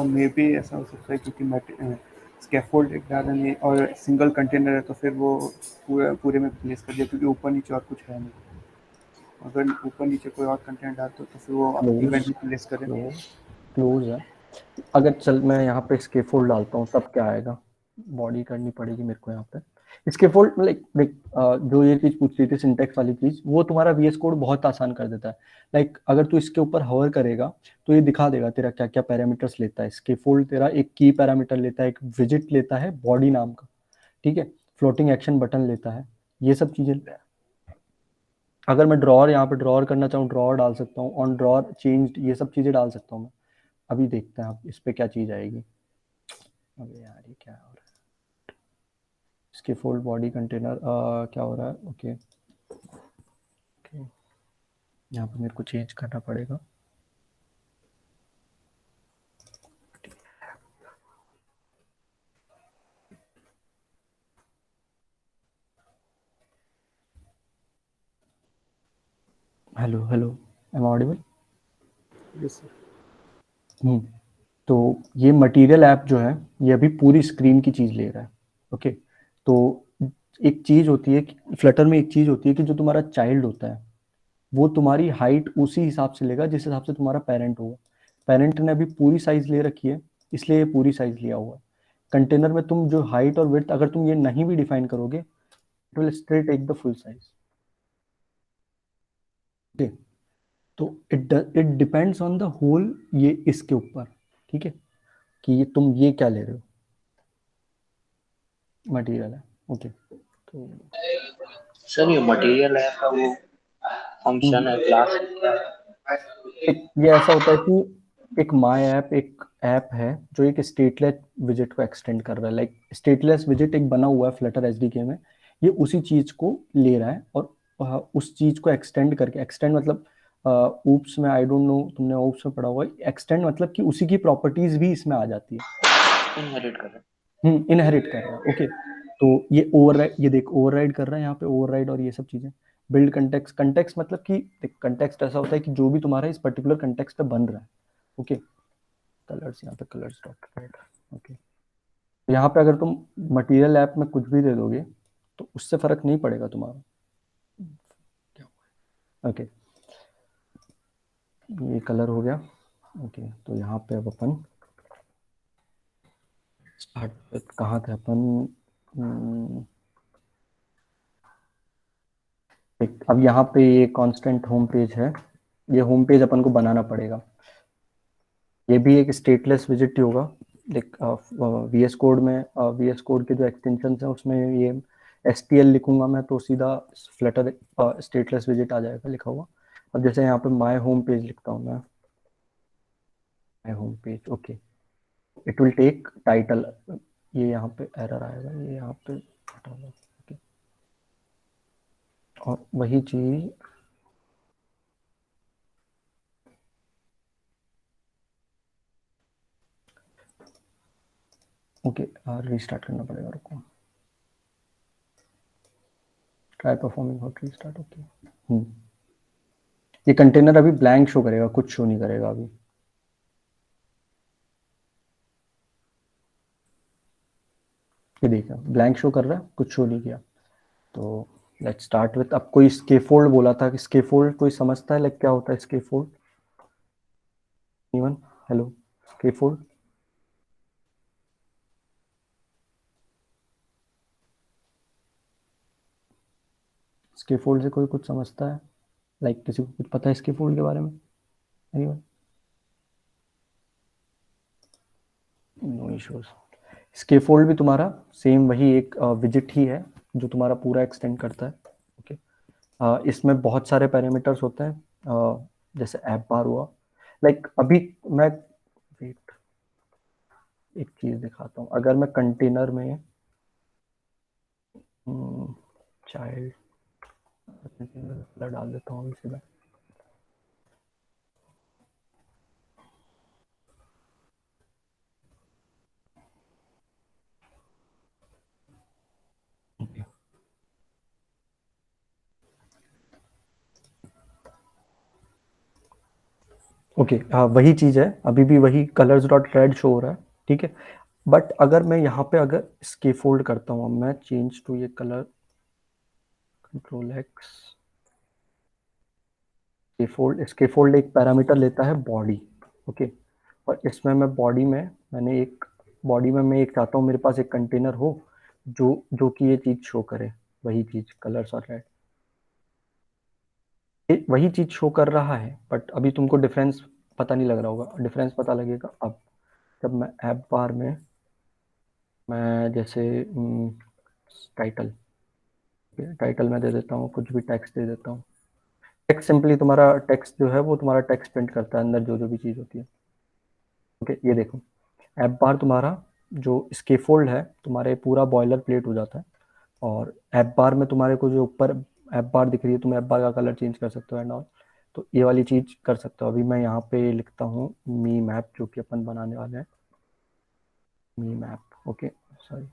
मे बी ऐसा हो सकता है क्योंकि स्कैफोल्ड एक डाला नहीं और सिंगल कंटेनर है, तो फिर वो पूरे में प्लेस कर दिया, क्योंकि ऊपर नीचे और कुछ है नहीं। अगर ऊपर नीचे कोई और कंटेनर डालते तो फिर वो इवेंट भी प्लेस करे। क्लोज है। अगर चल मैं यहाँ पे स्केफोल्ड डालता हूँ तब क्या आएगा? बॉडी करनी पड़ेगी मेरे को यहाँ पे स्केफोल्ड, लाइक देख, जो ये चीज पूछ रही थी सिंटेक्स वाली चीज, वो तुम्हारा VS कोड बहुत आसान कर देता है। लाइक अगर तू इसके ऊपर हवर करेगा तो ये दिखा देगा तेरा क्या क्या पैरामीटर्स लेता है। स्केफोल्ड तेरा एक की पैरामीटर लेता है, एक विजिट लेता है बॉडी नाम का, ठीक है, फ्लोटिंग एक्शन बटन लेता है, ये सब चीजें। अगर मैं ड्रॉर यहाँ पे ड्रॉर करना चाहूँ, ड्रॉर डाल सकता हूँ, ऑन ड्रॉर चेंज, ये सब चीजें डाल सकता हूँ मैं। अभी देखते हैं आप इस पे क्या चीज़ आएगी। अबे यार ये क्या हो रहा है, इसके फोल्ड बॉडी कंटेनर क्या हो रहा है। ओके ओके, यहाँ पे मेरे को चेंज करना पड़ेगा। Hello hello, am audible? Yes sir. तो ये मटेरियल ऐप जो है ये अभी पूरी स्क्रीन की चीज़ ले रहा है। ओके, तो एक चीज़ होती है फ्लटर में, एक चीज़ होती है कि जो तुम्हारा चाइल्ड होता है वो तुम्हारी हाइट उसी हिसाब से लेगा जिस हिसाब से तुम्हारा पेरेंट होगा। पेरेंट ने अभी पूरी साइज ले रखी है, इसलिए ये पूरी साइज लिया हुआ है। कंटेनर में तुम जो हाइट और विड्थ अगर तुम ये नहीं भी डिफाइन करोगे, it will straight take the full size. Okay, तो it depends on the whole, ये इसके ऊपर, ठीक है, कि ये तुम ये क्या ले रहे हो, मटेरियल है। ओके, तो सर ये मटेरियल है का वो फंक्शन है, क्लास है क्या है? ये ऐसा होता है कि एक माई ऐप एक ऐप है जो एक स्टेटलेस विजिट को एक्सटेंड कर रहा है। लाइक स्टेटलेस विजिट एक बना हुआ है फ्लटर एसडीके में, ये उसी चीज को ले रहा है और उस चीज को एक्सटेंड करके, एक्सटेंड मतलब ऊप्स में, आई डोंट नो तुमने ऊप्स में पढ़ा हुआ है, एक्सटेंड मतलब कि उसी की प्रॉपर्टीज भी इसमें आ जाती है। इनहेरिट कर रहे हैं। इनहेरिट कर रहा है। ओके, तो ये ओवरराइड, ये देख ओवरराइड कर रहा है यहाँ पे, ओवरराइड और ये सब चीजें। बिल्ड कंटेक्स्ट, कंटेक्स्ट मतलब कि कंटेक्स्ट ऐसा होता है कि जो भी तुम्हारा इस पर्टिकुलर कंटेक्स्ट पे बन रहा है। ओके, कलर्स यहाँ पे, कलर्स डॉट राइट। ओके, तो यहाँ पे अगर तुम मटेरियल ऐप में कुछ भी दे दोगे तो उससे फर्क नहीं पड़ेगा तुम्हारा। ओके, ये कलर हो गया। ओके, तो यहाँ पे अब अपन स्टार्ट कहाँ थे अपन। अब यहाँ पे ये कांस्टेंट होम पेज है, ये होम पेज अपन को बनाना पड़ेगा। ये भी एक स्टेटलेस विजिट ही होगा। देख वीएस कोड में, वीएस कोड के जो एक्सटेंशन है उसमें ये STL लिखूंगा मैं तो सीधा फ्लटर स्टेटलेस विजिट आ जाएगा लिखा हुआ। अब जैसे यहाँ पे माय होम पेज लिखता हूँ मैं, my home page. Okay, it will take title, ये यहाँ पे एरर आएगा, ये यहाँ पे हटा दो। ओके, और वही चीज ओके, रीस्टार्ट करना पड़ेगा, रुको। Try performing hot restart. Okay, ये कंटेनर अभी ब्लैंक शो करेगा, कुछ शो नहीं करेगा अभी। ये देखा ब्लैंक शो कर रहा है, कुछ शो नहीं किया। तो लेट्स स्टार्ट विथ, अब कोई स्केफोल्ड बोला था कि स्केफोल्ड कोई समझता है लाइक क्या होता है scaffold? Even hello, scaffold scaffold से कोई कुछ समझता है? लाइक किसी को कुछ पता है स्केफोल्ड के बारे में? एनीवन? No issues. स्केफोल्ड भी तुम्हारा सेम वही एक विजिट ही है जो तुम्हारा पूरा एक्सटेंड करता है। ओके, इसमें बहुत सारे पैरामीटर्स होते हैं, जैसे ऐप बार हुआ। लाइक अभी मैं वेट एक चीज दिखाता हूँ, अगर मैं कंटेनर में चाइल्ड डाल देता हूँ सीधा। ओके, वही चीज है, अभी भी वही कलर्स डॉट रेड शो हो रहा है, ठीक है। बट अगर मैं यहाँ पे अगर स्केफोल्ड करता हूँ, मैं चेंज टू ये कलर, कंट्रोल एक्स, स्केफोल्ड एक पैरामीटर लेता है बॉडी। ओके, और इसमें मैं बॉडी में मैं एक चाहता हूँ मेरे पास एक कंटेनर हो जो कि ये चीज शो करे, वही चीज कलर्स और रेड, वही चीज शो कर रहा है। बट अभी तुमको डिफरेंस पता नहीं लग रहा होगा, डिफरेंस पता लगेगा अब जब मैं ऐप बार में, मैं जैसे टाइटल, टाइटल में दे देता हूँ, कुछ भी टेक्स्ट दे देता हूँ। टेक्स्ट सिंपली तुम्हारा टेक्स्ट जो है वो तुम्हारा टेक्स्ट प्रिंट करता है अंदर जो जो भी चीज़ होती है। ओके, ये देखो ऐप बार तुम्हारा जो स्केफोल्ड है तुम्हारे पूरा बॉयलर प्लेट हो जाता है, और ऐप बार में तुम्हारे को जो ऊपर ऐप बार दिख रही है, तुम ऐप बार का कलर चेंज कर सकते हो एंड ऑल। तो ये वाली चीज कर सकते हो। अभी मैं यहाँ पे लिखता हूँ मी मैप, जो कि अपन बनाने वाले हैं, मी मैप। ओके, सॉरी,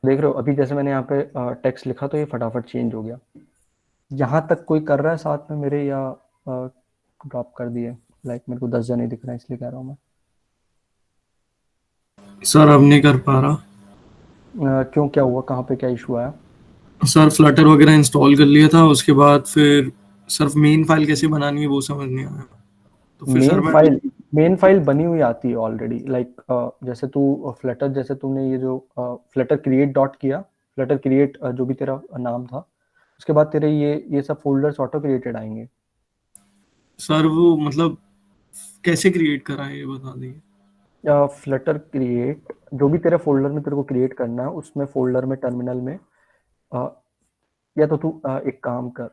देख रहे हो अभी जैसे मैंने यहाँ पे टेक्स्ट लिखा तो ये फटाफट चेंज हो गया। यहाँ तक कोई कर रहा है साथ में मेरे, या ड्रॉप कर दिए? लाइक मेरे को 10 जन ही दिख रहा है इसलिए कह रहा हूँ मैं। सर अब नहीं कर पा रहा। क्यों, क्या हुआ, कहाँ पे क्या इशू आया? सर फ्लटर वगैरह इंस्टॉल कर लिया था, उसके बाद फिर सिर्फ मेन फाइल कैसे बनानी है वो समझ नहीं आया। तो फिर सर मेन फाइल बनी हुई आती है ऑलरेडी। लाइक जैसे तू फ्लटर, जैसे तूने ये जो फ्लटर क्रिएट डॉट किया, फ्लटर क्रिएट जो भी तेरा नाम था, उसके बाद तेरे ये सब फोल्डर्स ऑटो क्रिएटेड आएंगे। सर वो मतलब कैसे क्रिएट करा है ये बता दीजिए। फ्लटर क्रिएट, जो भी तेरे फोल्डर में तेरे को क्रिएट करना है, उसमें फोल्डर में टर्मिनल में या तो तू एक काम कर,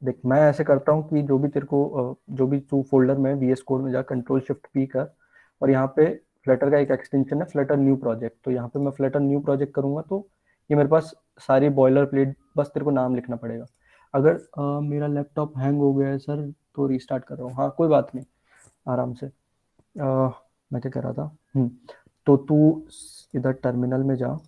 देख मैं ऐसे करता हूँ कि जो भी तेरे को जो भी तू फोल्डर में VS कोड में जा, कंट्रोल शिफ्ट P कर, और यहाँ पे फ्लटर का एक एक्सटेंशन है फ्लटर न्यू प्रोजेक्ट। तो यहाँ पे मैं फ्लटर न्यू प्रोजेक्ट करूंगा तो ये मेरे पास सारी बॉयलर प्लेट, बस तेरे को नाम लिखना पड़ेगा। अगर मेरा लैपटॉप हैंग हो गया है सर तो रिस्टार्ट कर रहा हूँ, हाँ कोई बात नहीं, आराम से। मैं क्या कह रहा था, तो तू इधर टर्मिनल में जा,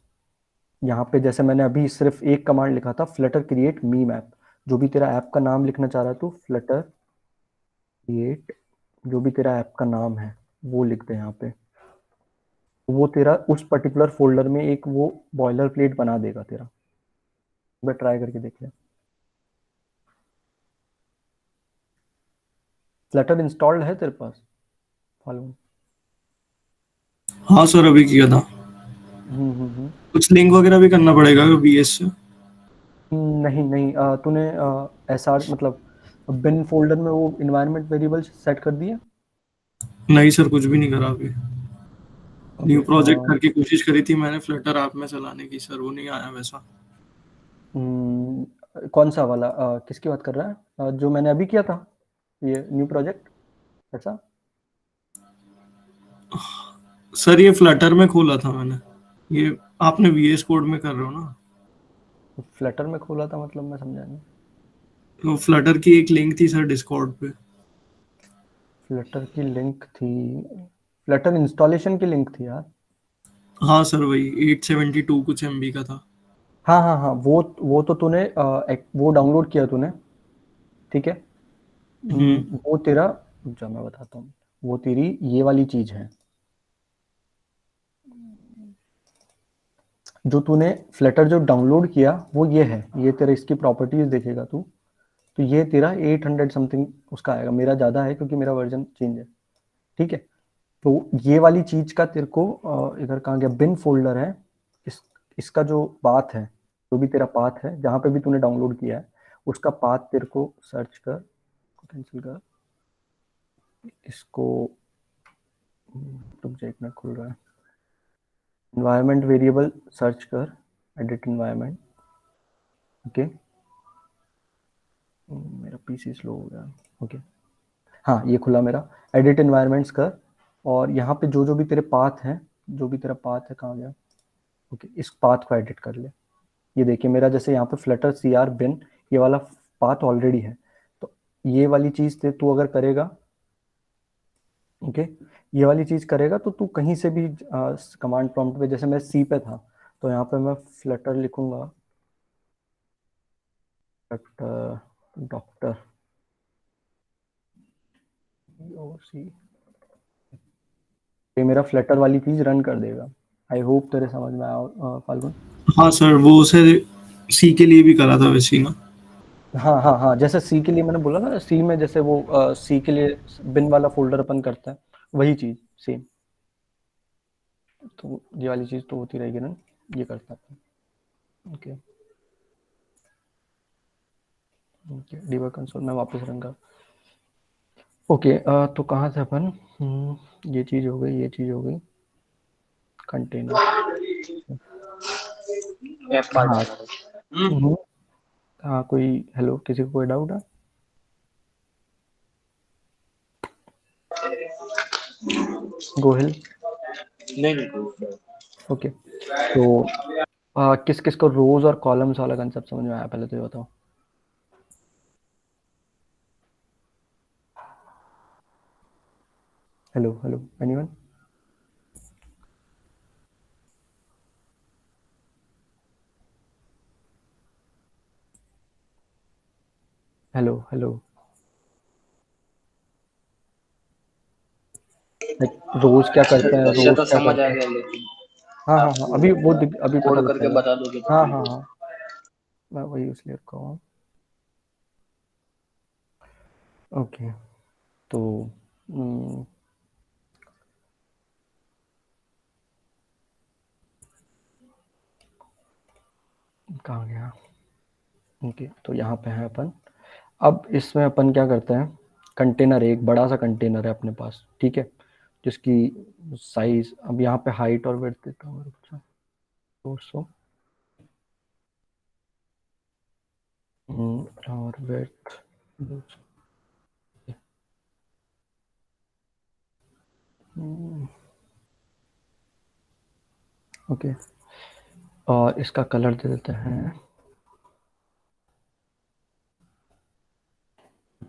यहाँ पे जैसे मैंने अभी सिर्फ एक कमांड लिखा था, फ्लटर क्रिएट मी मैप। जो भी तेरा ऐप का नाम लिखना चाह रहा है तो फ्लटर क्रिएट जो भी तेरा ऐप का नाम है वो लिख दे यहाँ पे। वो तेरा उस पर्टिकुलर फोल्डर में एक वो बॉयलर प्लेट बना देगा तेरा। मैं ट्राई करके देख ले। फ्लटर इंस्टॉल्ड है तेरे पास फाल्गुन? हाँ सर अभी किया था। कुछ लिंक वगैरह भी करना पड़ेगा VS से? नहीं नहीं, तूने SR मतलब बिन फोल्डर में वो इन्वायरमेंट वेरिएबल सेट कर दिया? नहीं सर कुछ भी नहीं करा अभी। न्यू ओके, प्रोजेक्ट करके कोशिश करी थी मैंने फ्लटर ऐप में चलाने की, सर वो नहीं आया वैसा। कौन सा वाला, किसकी बात कर रहा है? जो मैंने अभी किया था, ये न्यू प्रोजेक्ट ऐसा? सर ये फ्लटर में खोला था मैंने, ये आपने VS कोड में कर रहे हो ना? फ्लटर में खोला था मतलब मैं समझा नहीं। तो फ्लटर की एक लिंक थी सर डिस्कॉर्ड पे। फ्लटर की लिंक थी? फ्लटर इंस्टॉलेशन की लिंक थी यार। हाँ सर वही 872 कुछ MB का था। हाँ हाँ हाँ, वो तो तूने वो डाउनलोड किया तूने, ठीक है। वो तेरा, जो मैं बताता हूँ, वो तेरी ये वाली चीज है जो तूने फ्लटर जो डाउनलोड किया वो ये है। ये तेरा इसकी प्रॉपर्टीज देखेगा तू, तो ये तेरा 800 समथिंग उसका आएगा। मेरा ज़्यादा है क्योंकि मेरा वर्जन चेंज है, ठीक है। तो ये वाली चीज का तेरे को इधर कहाँ गया, बिन फोल्डर है, इसका जो पाथ है, जो भी तेरा पाथ है जहाँ पे भी तूने डाउनलोड किया है, उसका पाथ तेरे को सर्च कर, कैंसिल कर इसको। रुक जा, एक मिनट खुल रहा है। इन्वायरमेंट वेरिएबल सर्च कर, एडिट इन्वायरमेंट। ओके, मेरा पीसी स्लो हो गया। ओके, हाँ ये खुला मेरा। एडिट इन्वायरमेंट्स कर, और यहाँ पे जो जो भी तेरे पाथ हैं, जो भी तेरा पाथ है, कहाँ गया? ओके, इस पाथ को एडिट कर ले। ये देखिए मेरा जैसे यहाँ पे फ्लटर CR बिन ये वाला पाथ ऑलरेडी है। तो ये वाली चीज तू अगर करेगा, ओके, ये वाली चीज करेगा तो तू कहीं से भी कमांड प्रॉम्प्ट पे, जैसे मैं C पे था तो यहाँ पे मैं फ्लटर लिखूंगा, फ्लटर डॉक्टर C, ये मेरा फ्लटर वाली चीज रन कर देगा। आई होप तेरे समझ में आया फाल्गुन। हाँ सर वो उसे C के लिए भी करा था वैसे ही ना? हाँ हाँ हाँ, जैसे C के लिए मैंने बोला ना, C में जैसे वो C के लिए बिन वाला फोल्डर अपन करता है, वही चीज सेम। तो ये वाली चीज तो होती रहेगी ना, ये करता है। ओके ओके, डिबग कंसोल में वापस रन कर। ओके, तो कहाँ से अपन, ये चीज हो गई, ये चीज हो गई, कंटेनर। हाँ हाँ, कोई हेलो, किसी को कोई डाउट है? गोहिल? नहीं नहीं ओके, तो किस किस को रोज और कॉलम्स वाला कंसेप्ट समझ में आया, पहले तो ये बताओ। Hello hello, anyone? Hello hello, रोज क्या करते हैं, इससे रोज तो क्या समझ आ करते हैं? गया, लेकिन हाँ हाँ आप हाँ, अभी वो अभी पता कोड लग करके जाएगा। बता दोगे तो हाँ ठीक हाँ है। हाँ, मैं वही इसलिए रखा हूँ। ओके, तो कहाँ गया? ओके, तो यहाँ पे है अपन। अब इसमें अपन क्या करते हैं, कंटेनर, एक बड़ा सा कंटेनर है अपने पास, ठीक है, जिसकी साइज, अब यहाँ पे हाइट और वेट देता हूँ, 200 और वेट 200। ओके, और इसका कलर दे देते हैं,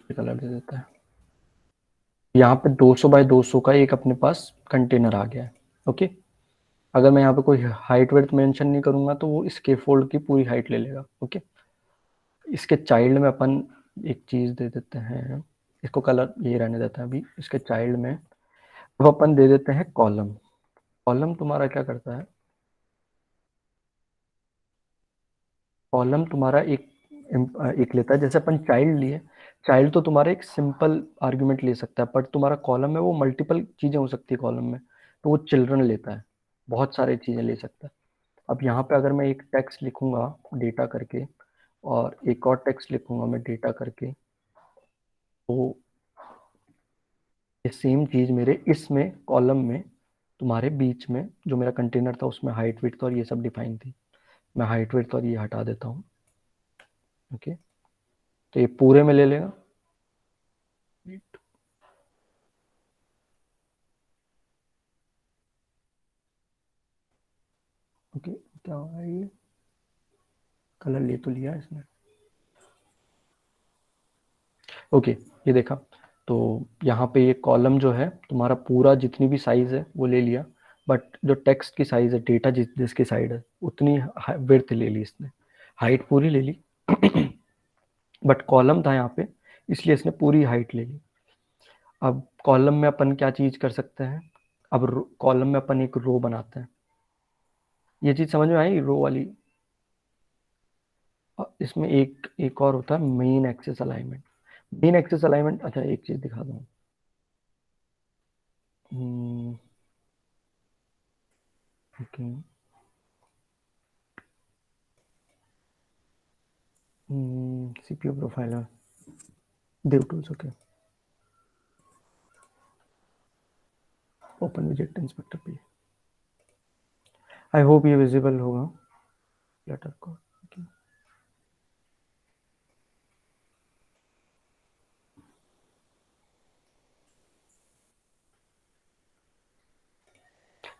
कलर दे देते हैं। यहाँ पे 200 बाय 200 का एक अपने पास कंटेनर आ गया है। ओके, अगर मैं यहाँ पे कोई हाइट वेट मेंशन नहीं करूंगा तो वो स्केफोल्ड की पूरी हाइट ले लेगा। ओके, इसके चाइल्ड में अपन एक चीज दे देते हैं, इसको कलर ये रहने देते हैं अभी। इसके चाइल्ड में अब अपन दे देते हैं कॉलम। कॉलम तुम्हारा क्या करता है, कॉलम तुम्हारा एक लेता है, जैसे अपन चाइल्ड लिए, चाइल्ड तो तुम्हारा एक सिंपल आर्गुमेंट ले सकता है, बट तुम्हारा कॉलम में वो मल्टीपल चीजें हो सकती है कॉलम में, तो वो चिल्ड्रन लेता है, बहुत सारी चीजें ले सकता है। अब यहाँ पे अगर मैं एक टेक्स्ट लिखूंगा डेटा करके, और एक और टेक्स्ट लिखूंगा मैं डेटा करके, तो ये सेम चीज मेरे इसमें कॉलम में, तुम्हारे बीच में जो मेरा कंटेनर था उसमें हाइट विड्थ और ये सब डिफाइन थी, मैं हाइट विड्थ और ये हटा देता हूँ। ओके, तो ये पूरे में ले लेगा। ओके, क्या हुआ ये, कलर ले तो लिया इसने। ओके, ये देखा, तो यहाँ पे ये कॉलम जो है तुम्हारा पूरा जितनी भी साइज है वो ले लिया, बट जो टेक्स्ट की साइज है, डेटा जिसकी साइड है उतनी विड्थ ले ली इसने, हाइट पूरी ले ली बट कॉलम था यहाँ पे इसलिए इसने पूरी हाइट ले ली। अब कॉलम में अपन क्या चीज कर सकते हैं, अब कॉलम में अपन एक रो बनाते हैं। ये चीज समझ में आई, रो वाली? इसमें एक एक और होता है main axis alignment. Main axis alignment, अच्छा एक चीज दिखा दूँ, okay, CPU profiler, dev tools, okay, open विजेट इंस्पेक्टर पे, आई होप ये विजिबल होगा लेटर को। okay.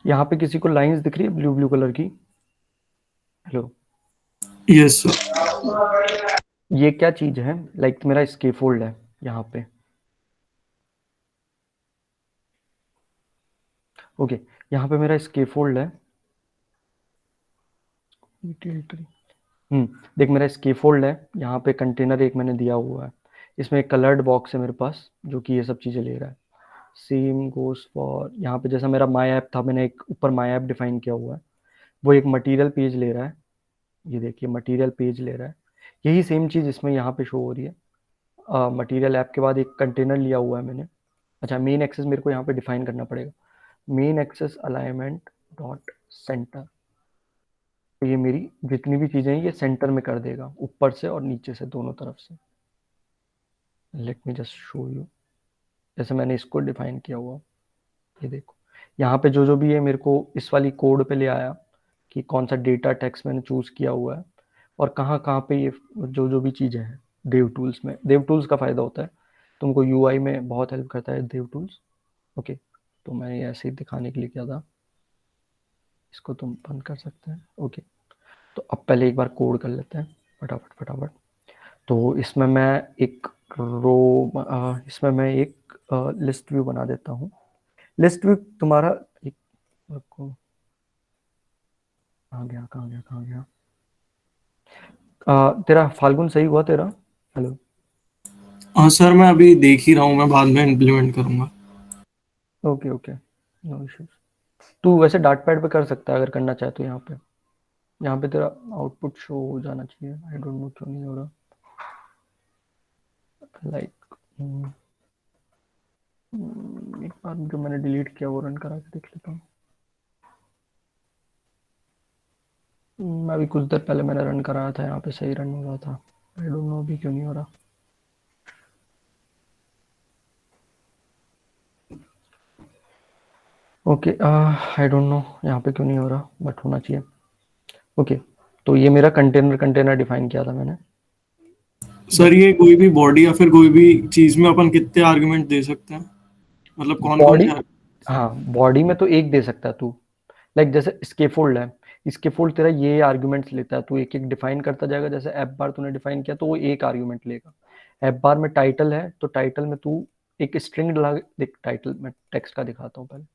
यहाँ पे किसी को लाइंस दिख रही है ब्लू ब्लू कलर की? Hello, yes sir. ये क्या चीज है, लाइक मेरा स्केफोल्ड है यहाँ पे। ओके, यहाँ पे मेरा स्केफोल्ड है, देख मेरा स्केफोल्ड है, यहाँ पे कंटेनर एक मैंने दिया हुआ है, इसमें एक कलर्ड बॉक्स है मेरे पास जो कि ये सब चीजें ले रहा है। सेम गोस फॉर यहाँ पे, जैसा मेरा माई ऐप था, मैंने एक ऊपर माई ऐप डिफाइन किया हुआ है, वो एक मटेरियल पेज ले रहा है, ये देखिए मटेरियल पेज ले रहा है। यही सेम चीज इसमें यहाँ पे शो हो रही है। मटेरियल ऐप के बाद एक कंटेनर लिया हुआ है मैंने। अच्छा, मेन एक्सेस मेरे को यहाँ पे डिफाइन करना पड़ेगा, main axis alignment dot centre, तो ये मेरी जितनी भी चीजें हैं ये सेंटर में कर देगा, ऊपर से और नीचे से दोनों तरफ से। Let me just show you, जैसे मैंने इसको डिफाइन किया हुआ, ये देखो यहाँ पे जो जो भी है मेरे को इस वाली कोड पे ले आया कि कौन सा डेटा टेक्स्ट मैंने चूज किया हुआ है, और कहाँ कहाँ पे ये जो जो भी चीजें हैं। देव टूल्स में, देव टूल्स का फायदा होता है, तुमको यूआई में बहुत हेल्प करता है देव टूल्स। ओके, तो मैंने ये ऐसे ही दिखाने के लिए किया था, इसको तुम बंद कर सकते हैं। ओके, तो अब पहले एक बार कोड कर लेते हैं फटाफट फटाफट। तो इसमें मैं एक इसमें मैं एक लिस्ट व्यू बना देता हूँ। लिस्ट व्यू तुम्हारा एक को कहाँ गया तेरा फाल्गुन सही हुआ तेरा? हेलो। हाँ सर, मैं अभी देख ही रहा हूँ, मैं बाद में इम्प्लीमेंट करूंगा। Okay okay, no issues. तू वैसे डाट पैड पे कर सकता है अगर करना चाहे तो। यहाँ पे तेरा आउटपुट शो हो जाना चाहिए, आई डोंट नो क्यों नहीं हो रहा। लाइक एक बार जो मैंने डिलीट किया वो रन करा के देख लेता हूँ। अभी कुछ देर पहले मैंने रन कराया था, यहाँ पे सही रन हो रहा था, आई डोंट नो अभी क्यों नहीं हो रहा। ओके, आई डोंट नो यहाँ पे क्यों नहीं हो रहा, बट होना चाहिए। ओके, तो ये मेरा कंटेनर डिफाइन किया था मैंने। सर ये कोई भी बॉडी या फिर कोई भी चीज में अपन कितने आर्गुमेंट दे सकते हैं, मतलब कौन कौन बॉडी, से हाँ बॉडी में तो एक दे सकता है तू। लाइक जैसे स्केफोल्ड है, स्केफोल्ड तेरा ये आर्ग्यूमेंट्स लेता है, तू एक एक डिफाइन करता जाएगा। जैसे एफ बार तूने डिफाइन किया तो वो एक आर्ग्यूमेंट लेगा। एफ बार में टाइटल है तो टाइटल में तू एक स्ट्रिंग डला, देख टाइटल में टेक्स्ट का दिखाता हूँ पहले।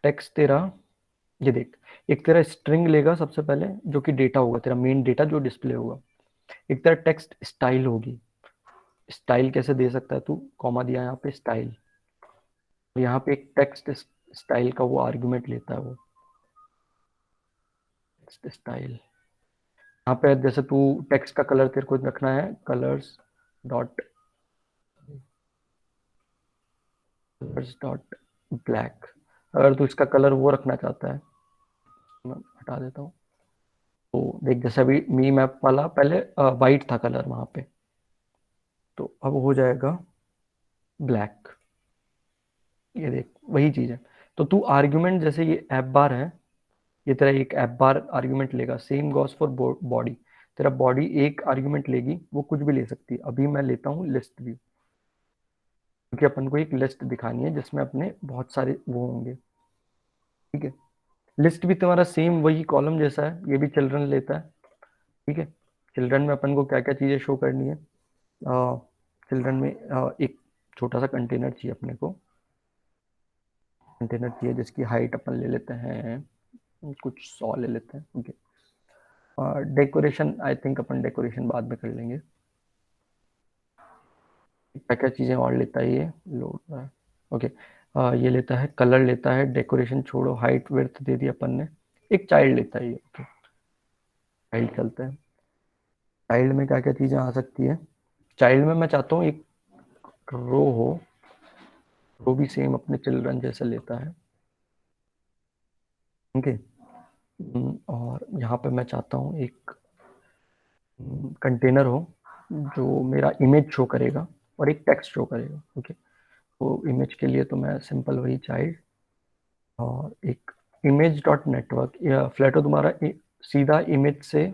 टेक्स्ट तेरा ये देख, एक तेरा स्ट्रिंग लेगा सबसे पहले जो कि डेटा होगा, तेरा मेन डेटा जो डिस्प्ले होगा। एक तेरा टेक्स्ट स्टाइल होगी। स्टाइल कैसे दे सकता है तू, कॉमा दिया यहाँ पे स्टाइल, यहाँ पे एक टेक्स्ट स्टाइल का वो आर्ग्यूमेंट लेता है वो टेक्स्ट स्टाइल। यहाँ पे जैसे तू टेक्स्ट का कलर तेरे को रखना है कलर्स डॉट ब्लैक। अगर तू इसका कलर वो रखना चाहता है, मैं हटा देता हूँ। तो देख जैसे अभी मी मैप वाला पहले वाइट था कलर वहां पे, तो अब हो जाएगा ब्लैक। ये देख वही चीज है। तो तू आर्ग्यूमेंट जैसे ये एप बार है, ये तेरा एक एप बार आर्ग्यूमेंट लेगा। सेम गॉस फॉर बॉडी, तेरा बॉडी एक आर्ग्यूमेंट लेगी, वो कुछ भी ले सकती है। अभी मैं लेता हूँ लिस्ट व्यू, क्योंकि अपन को एक लिस्ट दिखानी है जिसमें अपने बहुत सारे वो होंगे। ठीक है, लिस्ट भी तुम्हारा सेम वही कॉलम जैसा है, ये भी चिल्ड्रन लेता है। ठीक है, चिल्ड्रन में अपन को क्या क्या चीजें शो करनी है। चिल्ड्रन में एक छोटा सा कंटेनर चाहिए अपने को। कंटेनर चाहिए जिसकी हाइट अपन ले लेते हैं कुछ 100 ले लेते हैं। Okay, decoration I think upon decoration बाद में कर लेंगे। क्या क्या चीज़ें और लेता है ये लोड। ओके, ये लेता है कलर, लेता है डेकोरेशन, छोड़ो हाइट विड्थ दे दी अपन ने। एक चाइल्ड लेता है ये। ओके, चाइल्ड चलते हैं। चाइल्ड में क्या क्या चीज़ें आ सकती है। चाइल्ड में मैं चाहता हूँ एक रो हो, रो भी सेम अपने चिल्ड्रन जैसे लेता है। ओके, और यहाँ पे मैं चाहता हूँ एक कंटेनर हो जो मेरा इमेज शो करेगा और एक टेक्स्ट शो करेगा। ओके, तो इमेज के लिए तो मैं सिंपल वही चाइल्ड और एक इमेज डॉट नेटवर्क, या फ्लैटो तुम्हारा सीधा इमेज से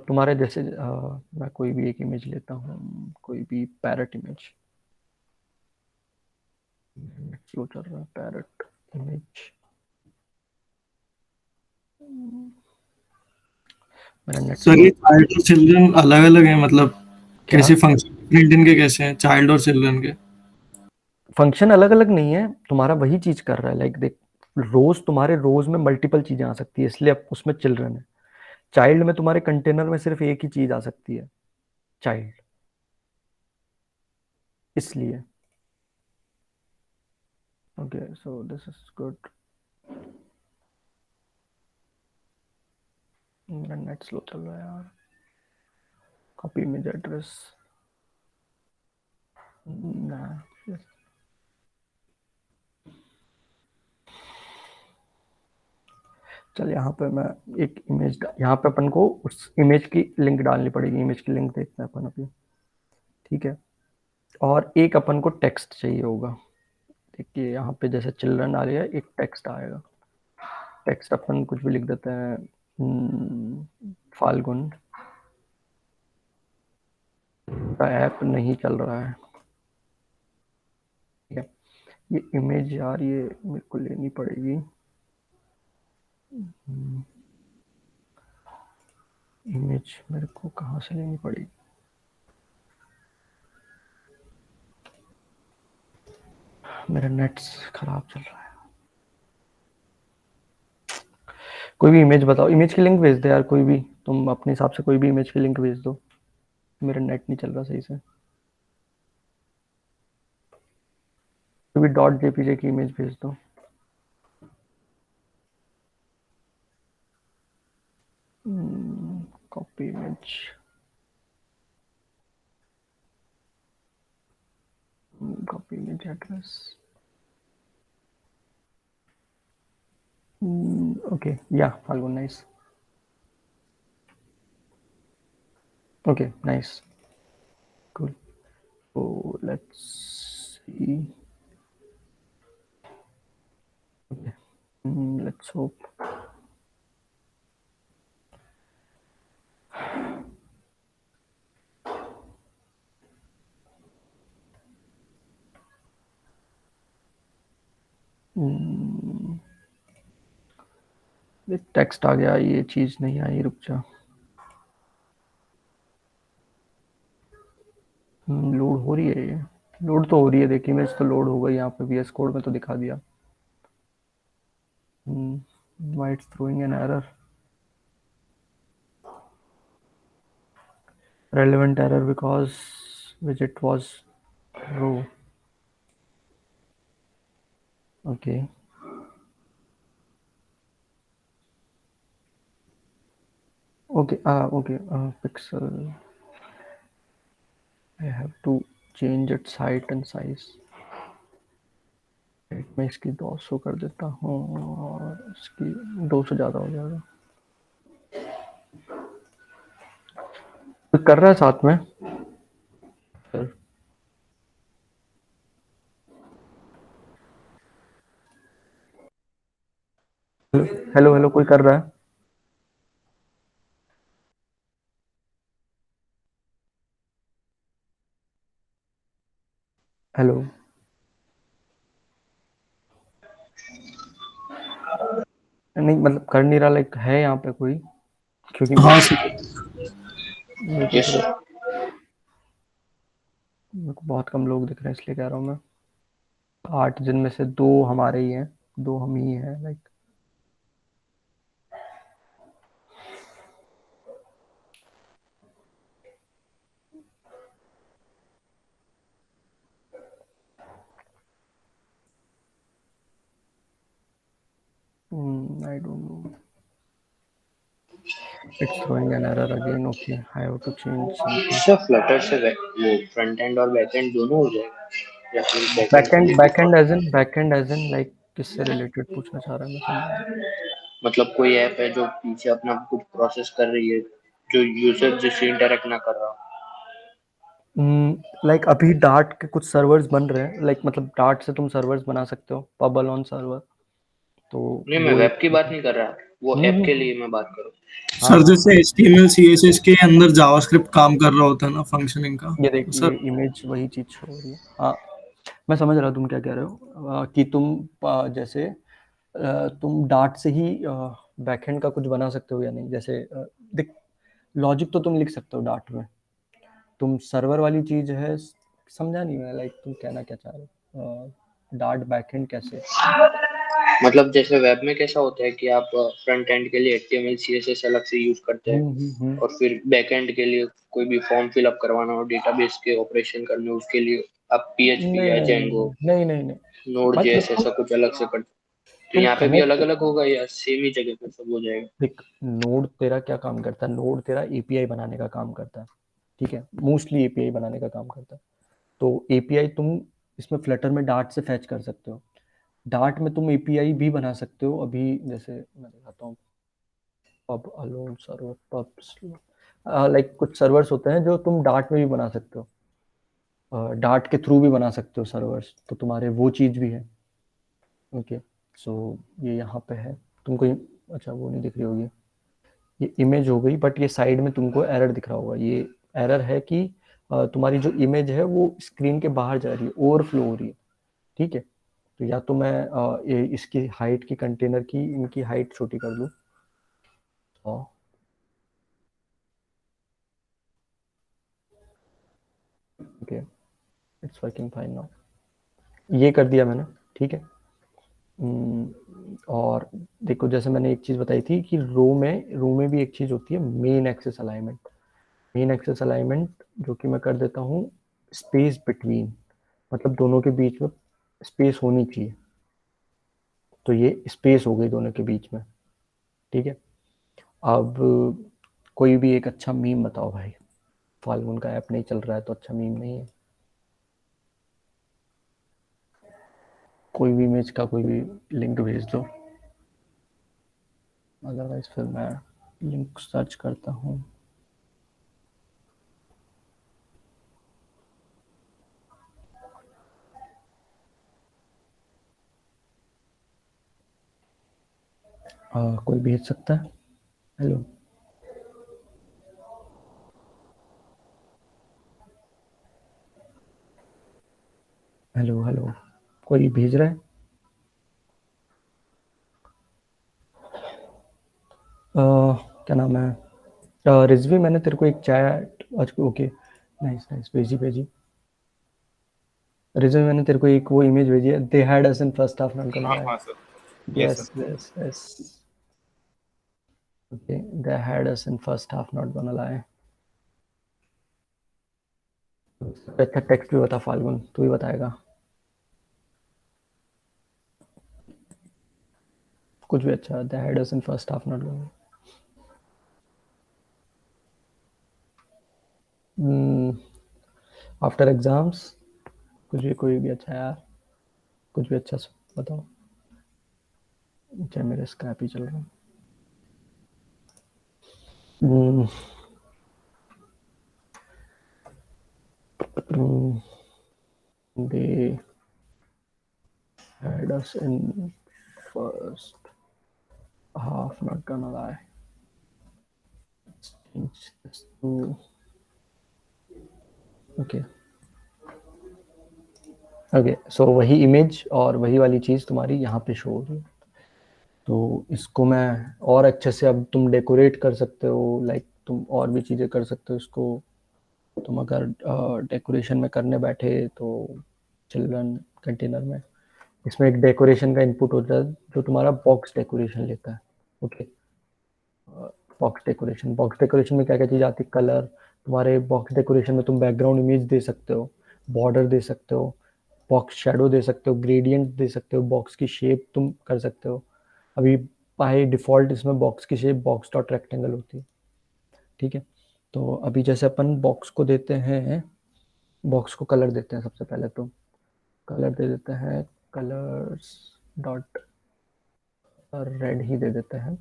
तुम्हारे जैसे मैं कोई भी एक इमेज लेता हूँ, कोई भी पैरट इमेज। क्यों चल रहा है पैरट इमेज, मेरा नेट सर स्लो। ये चाइल्ड और चिल्ड्रन अलग अलग है, मतलब क्या कैसे फंक्शन प्रिंट इनके कैसे हैं चाइल्ड और चिल्ड्रन के? फंक्शन अलग अलग नहीं है, तुम्हारा वही चीज कर रहा है। लाइक देख, रोज तुम्हारे रोज में मल्टीपल चीजें आ सकती है, इसलिए अब उसमें चिल्ड्रन है। चाइल्ड में तुम्हारे कंटेनर में सिर्फ एक ही चीज आ सकती है, चाइल्ड, इसलिए। Okay, so this is good. मेरा नेट स्लो चल रहा है यार। कॉपी इमेज एड्रेस ना, चल यहाँ पे मैं एक इमेज, यहाँ पे अपन को उस इमेज की लिंक डालनी पड़ेगी। इमेज की लिंक देखते हैं अपन अभी। ठीक है, और एक अपन को टेक्स्ट चाहिए होगा। देखिए यहाँ पे जैसे चिल्ड्रन आ रही है, एक टेक्स्ट आएगा। टेक्स्ट अपन कुछ भी लिख देते हैं, फाल्गुन का ऐप नहीं चल रहा है। ठीक है, ये इमेज यार ये मेरे को लेनी पड़ेगी। इमेज मेरे को कहाँ से लेनी पड़ेगी? मेरा नेट खराब चल रहा है। कोई भी इमेज बताओ, इमेज की लिंक भेज दे यार, कोई भी तुम अपने हिसाब से कोई भी इमेज की लिंक भेज दो, मेरा नेट नहीं चल रहा सही से। कोई भी .jpg की इमेज भेज दो। Copy image, copy image address. Okay, yeah, Falgun, nice. Okay, nice, cool. So let's see. Okay, let's hope. ये टेक्स्ट आ गया, ये चीज नहीं आई, रुक जा। लोड हो रही है, ये लोड तो हो रही है, देखिए इमेज तो लोड हो गई यहाँ पे, VS कोड में तो दिखा दिया। Why it's throwing an error? Relevant error because widget was row. Okay. Okay, okay, pixel. I have to change its height and size. मैं इसकी 200 कर देता हूँ और इसकी 200 ज़्यादा हो जाएगा। कर रहा है साथ में फिर। हेलो हेलो, कोई कर रहा है? हेलो, नहीं मतलब कर नहीं रहा, लाइक है यहाँ पे कोई? क्योंकि हाँ सर। मेरे को यस थोड़ा, सर। मेरे को बहुत कम लोग दिख रहे हैं इसलिए कह रहा हूँ मैं। 8 जन में से 2 हमारे ही हैं, 2 हम ही हैं, like. I don't know. It's throwing an error again. Okay, I have to change something. Sir Flutter से वो फ्रंट एंड और बैक एंड दोनों हो जाएगा, या फिर बैक एंड के बैकएंड लिए कुछ बैकएंड और? As in backend as in like किससे रिलेटेड पूछना चाह रहा है, मैं समझा नहीं। मतलब कोई ऐप है जो पीछे अपना कुछ प्रोसेस कर रही है, जो यूजर जिससे इंटरेक्ट ना कर रहा हो? लाइक अभी डार्ट के कुछ सर्वर्स बन रहे हैं, लाइक मतलब डार्ट से तुम सर्वर्स बना सकते हो, पबल ऑन सर्वर, तो नहीं, मैं वो वेब की एक। बात नहीं कर रहा, वो ऐप के लिए मैं बात करूँ। हाँ सर हाँ, जैसे HTML CSS के अंदर जावास्क्रिप्ट काम कर रहा होता है ना फंक्शनिंग का, ये देख, तो ये सर इमेज वही चीज शो हो रही है। हाँ, मैं समझ रहा हूँ तुम क्या कह रहे हो, कि तुम जैसे तुम डार्ट से ही बैकएंड का कुछ बना सकते हो या नहीं, जैसे देख, लॉजिक तो तुम लिख सकते हो डार्ट में, तुम सर्वर वाली चीज है, समझा नहीं मैं, लाइक तुम कहना क्या चाह रहे हो, डार्ट बैकएंड कैसे? मतलब जैसे वेब में कैसा होता है कि आप फ्रंट एंड के लिए HTML CSS अलग से यूज करते हैं, हम्म। और फिर बैक एंड के लिए कोई भी फॉर्म फिलअप करवाना हो, डेटाबेस के ऑपरेशन करने हो, उसके लिए आप PHP नहीं या नहीं Django, नहीं नहीं नहीं, नोड मतलब जेएस ऐसा कुछ अलग से करते हैं। तो तुम यहाँ पे भी अलग कनेक्ट अलग होगा या सेम ही जगह पे सब हो जाएगा? देख, नोड तेरा क्या काम करता है, नोड तेरा एपीआई बनाने का काम करता है, ठीक है, मोस्टली एपीआई बनाने का काम करता है। तो एपीआई तुम इसमें फ्लटर में डार्ट से फैच कर सकते हो, डार्ट में तुम एपीआई भी बना सकते हो। अभी जैसे मैं दिखाता हूँ, pub alone server, pub like कुछ सर्वर्स होते हैं जो तुम डार्ट में भी बना सकते हो, डार्ट के थ्रू भी बना सकते हो सर्वर्स, तो तुम्हारे वो चीज़ भी है। ओके, सो ये यहाँ पे है, तुमको अच्छा वो नहीं दिख रही होगी, ये इमेज हो गई, बट ये साइड में तुमको एरर दिख रहा होगा, ये एरर है कि तुम्हारी जो इमेज है वो स्क्रीन के बाहर जा रही है, ओवरफ्लो हो रही है, ठीक है। तो या तो मैं इसकी हाइट की कंटेनर की इनकी हाइट छोटी कर दूं, okay it's working fine now. ये कर दिया मैंने, ठीक है। और देखो जैसे मैंने एक चीज बताई थी कि रो में भी एक चीज होती है main axis alignment. Main axis alignment जो कि मैं कर देता हूँ स्पेस बिटवीन, मतलब दोनों के बीच में स्पेस होनी चाहिए। तो ये स्पेस हो गई दोनों के बीच में, ठीक है। अब कोई भी एक अच्छा मीम बताओ भाई, फाल्गुन का ऐप नहीं चल रहा है तो अच्छा मीम नहीं है। कोई भी इमेज का कोई भी लिंक भेज दो, अदरवाइज फिर मैं लिंक सर्च करता हूँ। कोई भेज सकता है? हेलो हेलो हेलो, कोई भेज रहा है? क्या नाम है? रिजवी मैंने तेरे को एक चैट आज, ओके नाइस नाइस, भेजी भेजी। रिजवी मैंने तेरे को एक वो इमेज भेजी है, they had us in first half, not gonna हाँ लाई। हाँ sir, yes yes sir. Yes yes, okay they had us in first half, not gonna lie. अच्छा टेक्स्ट भी बता फाल्गुन, तू ही बताएगा कुछ भी। अच्छा, they had us in first half, not gonna. After exams, कुछ भी, कोई भी अच्छा यार, कुछ भी अच्छा बताओ। चाहे मेरे स्क्रैप ही चल रहा है। They had us in first half, not gonna lie. Let's change this to okay. Okay so वही इमेज और वही वाली चीज़ तुम्हारी यहाँ पे शो हो रही है। तो इसको मैं और अच्छे से, अब तुम डेकोरेट कर सकते हो, लाइक तुम और भी चीज़ें कर सकते हो इसको। तुम अगर डेकोरेशन में करने बैठे तो चिल्ड्रन कंटेनर में इसमें एक डेकोरेशन का इनपुट होता है जो तुम्हारा बॉक्स डेकोरेशन लेता है, ओके। बॉक्स डेकोरेशन में क्या क्या चीज़ आती है? कलर, तुम्हारे बॉक्स डेकोरेशन में तुम बैकग्राउंड इमेज दे सकते हो, बॉर्डर दे सकते हो, बॉक्स शेडो दे सकते हो, ग्रेडियंट दे सकते हो, बॉक्स की शेप तुम कर सकते हो। अभी बाय डिफ़ॉल्ट इसमें बॉक्स की शेप बॉक्स डॉट रेक्टेंगल होती है, ठीक है। तो अभी जैसे अपन बॉक्स को देते हैं, बॉक्स को कलर देते हैं, सबसे पहले तो कलर दे देते हैं, कलर्स डॉट रेड ही दे देते हैं,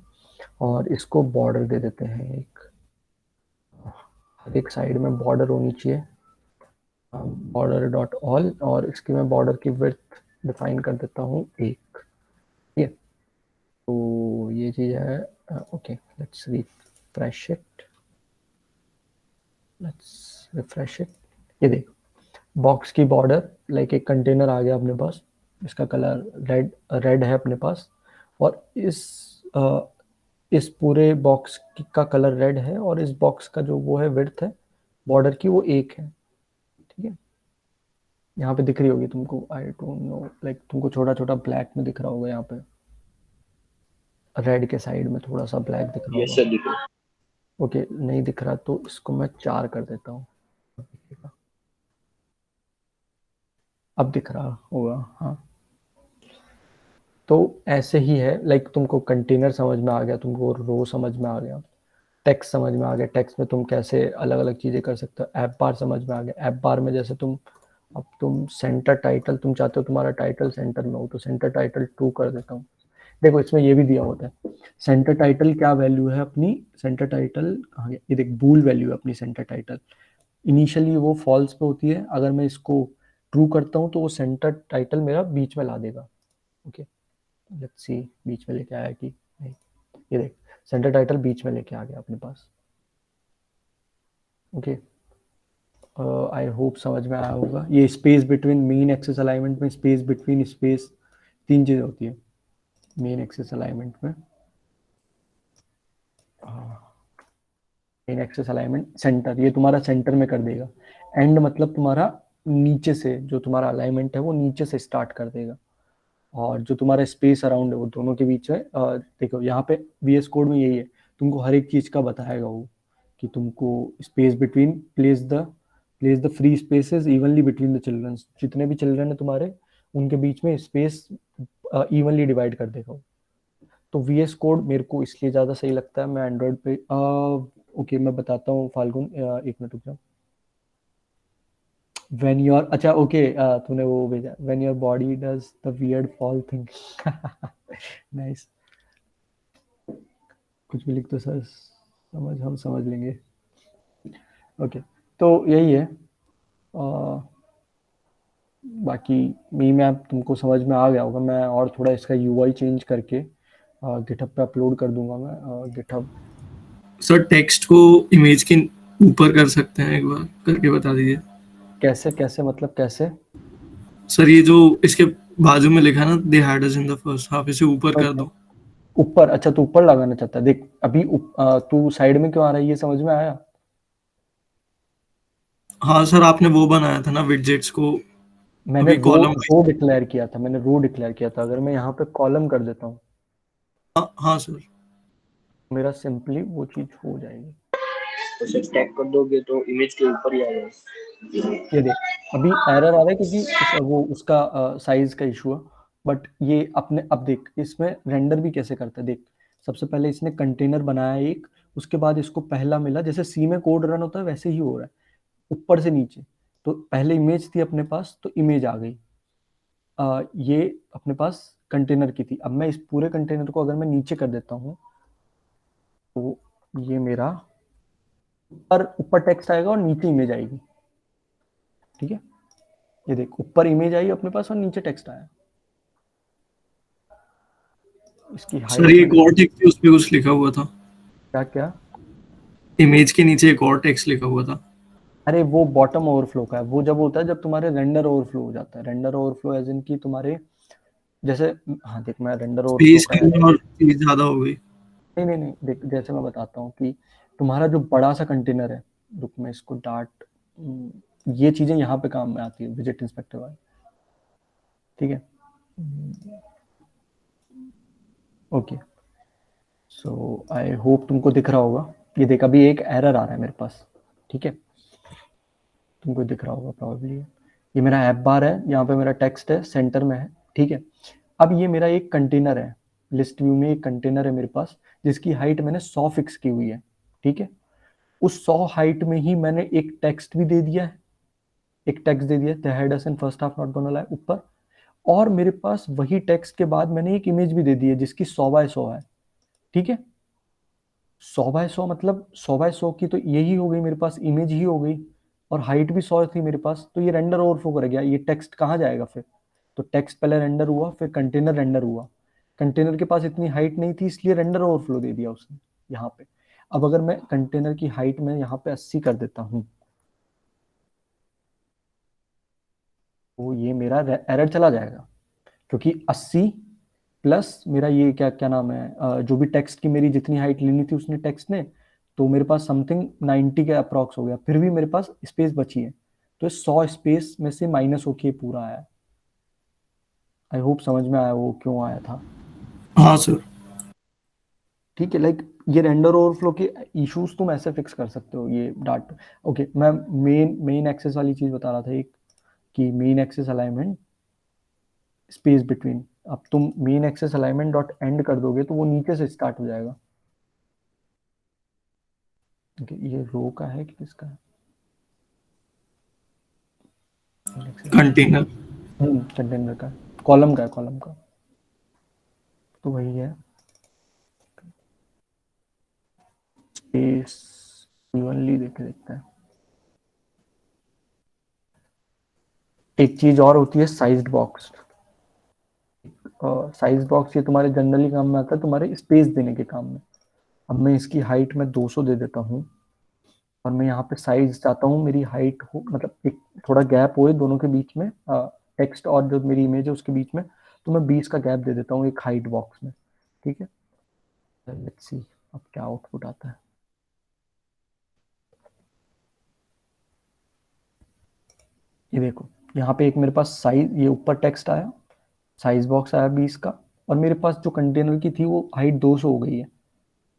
और इसको बॉर्डर दे देते हैं हर एक साइड में बॉर्डर होनी चाहिए, बॉर्डर डॉट ऑल, और इसकी मैं बॉर्डर की विड्थ डिफाइन कर देता हूँ 1, ठीक है। तो ये चीज़ है, ओके लेट्स रिफ्रेश इट, ये देख बॉक्स की बॉर्डर, लाइक एक कंटेनर आ गया अपने पास, इसका कलर रेड है अपने पास, और इस पूरे बॉक्स का कलर रेड है, और इस बॉक्स का जो वो है विड्थ है बॉर्डर की, वो 1 है, ठीक है। यहाँ पे दिख रही होगी तुमको, आई डोंट नो, लाइक तुमको छोटा छोटा ब्लैक में दिख रहा होगा, यहाँ पे रेड के साइड में थोड़ा सा ब्लैक दिख रहा यस होगा। सर, दिख रहा है। ओके नहीं दिख रहा तो इसको मैं 4 कर देता हूँ, अब दिख रहा होगा, हाँ। तो ऐसे ही है, लाइक तुमको कंटेनर समझ में आ गया, तुमको रो समझ में आ गया, टेक्स्ट समझ में आ गया, टेक्स्ट में तुम कैसे अलग अलग चीज़ें कर सकते हो, ऐप बार समझ में आ गया। ऐप बार में जैसे अब तुम सेंटर टाइटल, तुम चाहते हो तुम्हारा टाइटल सेंटर में हो, तो सेंटर टाइटल 2 कर देता हूँ। देखो इसमें ये भी दिया होता है सेंटर टाइटल क्या वैल्यू है अपनी, सेंटर टाइटल कहाँ गया, ये देख बूल वैल्यू है अपनी सेंटर टाइटल। इनिशियली वो फॉल्स पे होती है, अगर मैं इसको ट्रू करता हूँ तो वो सेंटर टाइटल मेरा बीच में ला देगा, ओके। लेट्स सी बीच में लेके आया कि नहीं, ये देख सेंटर टाइटल बीच में लेके आ गया अपने पास, ओके। आई होप समझ में आया होगा। ये space between main axis alignment में स्पेस बिटवीन स्पेस तीन चीज़ें होती है मेन एक्सेस अलाइनमेंट में। मेन एक्सेस अलाइनमेंट सेंटर, ये तुम्हारा सेंटर में कर देगा। एंड मतलब तुम्हारा नीचे से, जो तुम्हारा अलाइनमेंट है वो नीचे से स्टार्ट कर देगा। और जो तुम्हारा स्पेस अराउंड है वो दोनों के बीच है। देखो यहाँ पे VS कोड में यही है, तुमको हर एक चीज़ का बताएगा वो, कि तुमको space between, place the free spaces evenly between the children, जितने भी चिल्ड्रन है तुम्हारे उनके बीच में स्पेस इवनली डिवाइड कर देगा वो। तो VS कोड मेरे को इसलिए ज़्यादा सही लगता है। मैं एंड्रॉयड पे ओके मैं बताता हूँ फाल्गुन, एक मिनट रुक जाओ। व्हेन योर, अच्छा ओके, तूने वो भेजा, when your body does the weird fall thing. Nice, कुछ भी लिख दो सर, हम समझ लेंगे। ओके तो यही है। बाकी मी मैप तुमको समझ में आ गया होगा। मैं और थोड़ा इसका UI चेंज करके गिटहब पे अपलोड कर दूंगा मैं। गिटहब सर टेक्स्ट को इमेज के ऊपर कर सकते हैं, एक बार करके बता दीजिए। कैसे कैसे मतलब कैसे? सर ये जो इसके बाजू में लिखा है ना, they had us in the first half, इसे ऊपर कर दो। ऊपर? अच्छा तू ऊपर लगाना चाहता है। देख अभी तू साइड में क्यों आ रहा है, ये समझ में आया? हाँ सर, आपने वो बनाया था ना विडजेट्स को, मैंने अभी कॉलम। रो डिक्लेयर किया था, मैंने रो डिक्लेयर किया था। अगर मैं यहाँ पे कॉलम कर देता हूँ, हाँ हाँ सर। मेरा सिंपली वो चीज हो जाएगी। तो सर टैग कर दोगे तो इमेज के ऊपर ही आ जाएगा। ये देख अभी एरर आ रहा है क्योंकि वो उसका साइज का इशू है। बट ये अपने, अब देख इसमें रेंडर भी कैसे करता है। देख सबसे पहले इसने कंटेनर बनाया एक, उसके बाद इसको पहला मिला, जैसे सी में कोड रन होता है वैसे ही हो रहा है, ऊपर से नीचे। तो पहले इमेज थी अपने पास, तो इमेज आ गई। ये अपने पास कंटेनर की थी। अब मैं इस पूरे कंटेनर को अगर मैं नीचे कर देता हूँ, तो ये मेरा ऊपर टेक्स्ट आएगा और नीचे इमेज आएगी। ठीक है, ये देख ऊपर इमेज आई अपने पास और नीचे टेक्स्ट आया। इसकी सर हाइट ये में एक और टेक्स्ट उस पे कुछ लिखा हुआ था, क्या क्या? इमेज के नीचे एक और टेक्स्ट लिखा हुआ था। अरे वो बॉटम ओवरफ्लो का है। वो जब होता है जब तुम्हारे रेंडर ओवरफ्लो हो जाता है। रेंडर ओवरफ्लो एज इन की तुम्हारे जैसे, हाँ देख मैं रेंडर ओवरफ्लो स्पेस का कम और चीज ज्यादा हो गई। नहीं नहीं नहीं, देख जैसे मैं बताता हूँ कि तुम्हारा जो बड़ा सा कंटेनर है, रुक मैं इसको ये चीजें यहाँ पे काम में आती है विजिट इंस्पेक्टर वाली। ठीक है, ओके सो आई होप तुमको दिख रहा होगा। ये देख अभी एक एरर आ रहा है मेरे पास। ठीक है, तुमको दिख रहा होगा प्रॉब्ली। ये मेरा ऐप बार है, यहाँ पे मेरा टेक्स्ट है, सेंटर में है। ठीक है, अब ये मेरा एक कंटेनर है, लिस्ट व्यू में एक कंटेनर है मेरे पास, जिसकी हाइट मैंने 100 फिक्स की हुई है। ठीक है, उस 100 हाइट में ही मैंने एक टेक्स्ट भी दे दिया है। एक टेक्स्ट दे दिया, the head us in first half not gonna lie ऊपर। और मेरे पास वही टेक्स्ट के बाद मैंने एक इमेज भी दे दी है जिसकी 100 बाय 100 है। ठीक है, 100 बाय 100 मतलब 100 बाय 100 की तो यही हो गई मेरे पास, इमेज ही हो गई। और हाइट भी 100 थी मेरे पास, तो ये रेंडर ओवरफ्लो कर गया। ये टेक्स्ट कहाँ जाएगा फिर? तो टेक्स्ट पहले रेंडर हुआ, फिर कंटेनर रेंडर हुआ। कंटेनर के पास इतनी हाइट नहीं थी, इसलिए रेंडर ओवरफ्लो दे दिया उसने यहाँ पे। अब अगर मैं कंटेनर की हाइट में यहाँ पे 80 कर देता हूँ, तो ये मेरा एरर चला जाएगा, क्योंकि 80 प्लस मेरा ये क्या क्या नाम है, जो भी टेक्स्ट की मेरी जितनी हाइट लेनी थी उसने टेक्स्ट ने, तो मेरे पास समथिंग 90 के अप्रॉक्स हो गया। फिर भी मेरे पास स्पेस बची है, तो 100 स्पेस में से माइनस होके पूरा आया। आई होप समझ में आया वो क्यों आया था। हाँ सर। ठीक है, लाइक ये रेंडर ओवरफ्लो के इश्यूज तुम ऐसे फिक्स कर सकते हो ये डाट। ओके मैं मेन एक्सेस वाली चीज बता रहा था एक, कि main axis alignment space between. अब तुम main axis alignment dot end कर दोगे तो वो नीचे से स्टार्ट हो जाएगा। ओके ये रो का है कि किसका है? कंटेनर। कंटेनर का, कॉलम का है, कॉलम का तो वही है। स्पेस इवनली देख देखते हैं। एक चीज और होती है साइज्ड बॉक्स। साइज बॉक्स ये तुम्हारे जनरली काम में आता है, तुम्हारे स्पेस देने के काम में। अब मैं इसकी हाइट में 200 दे देता हूँ, और मैं यहाँ पे साइज चाहता हूँ मेरी हाइट हो, मतलब एक थोड़ा गैप हो दोनों के बीच में, टेक्स्ट और जो मेरी इमेज है उसके बीच में, तो मैं 20 का गैप दे देता हूँ एक हाइट बॉक्स में, ठीक है। लेट्स सी अब क्या आउटपुट आता है। ये देखो यहाँ पे एक मेरे पास साइज, ये ऊपर टेक्स्ट आया, साइज बॉक्स आया 20 का, और मेरे पास जो कंटेनर की थी वो हाइट 200 हो गई है,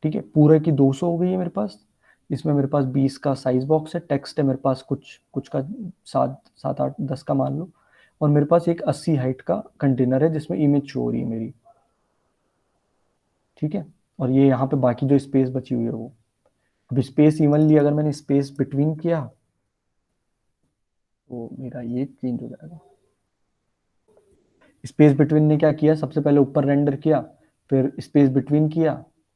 ठीक है, पूरे की 200 हो गई है मेरे पास। इसमें मेरे पास 20 का साइज बॉक्स है, टेक्स्ट है मेरे पास कुछ कुछ का 7 8 10 का मान लो, और मेरे पास एक 80 हाइट का कंटेनर है जिसमें इमेज शो हो रही है मेरी, ठीक है। और ये यहाँ पे बाकी जो स्पेस बची हुई है वो, अब स्पेस इवनली अगर मैंने स्पेस बिटवीन किया तो मेरा ये चेंज हो जाएगा। स्पेस बिटवीन ने क्या किया, सबसे पहले ऊपर रेंडर किया, फिर स्पेस बिटवीन किया,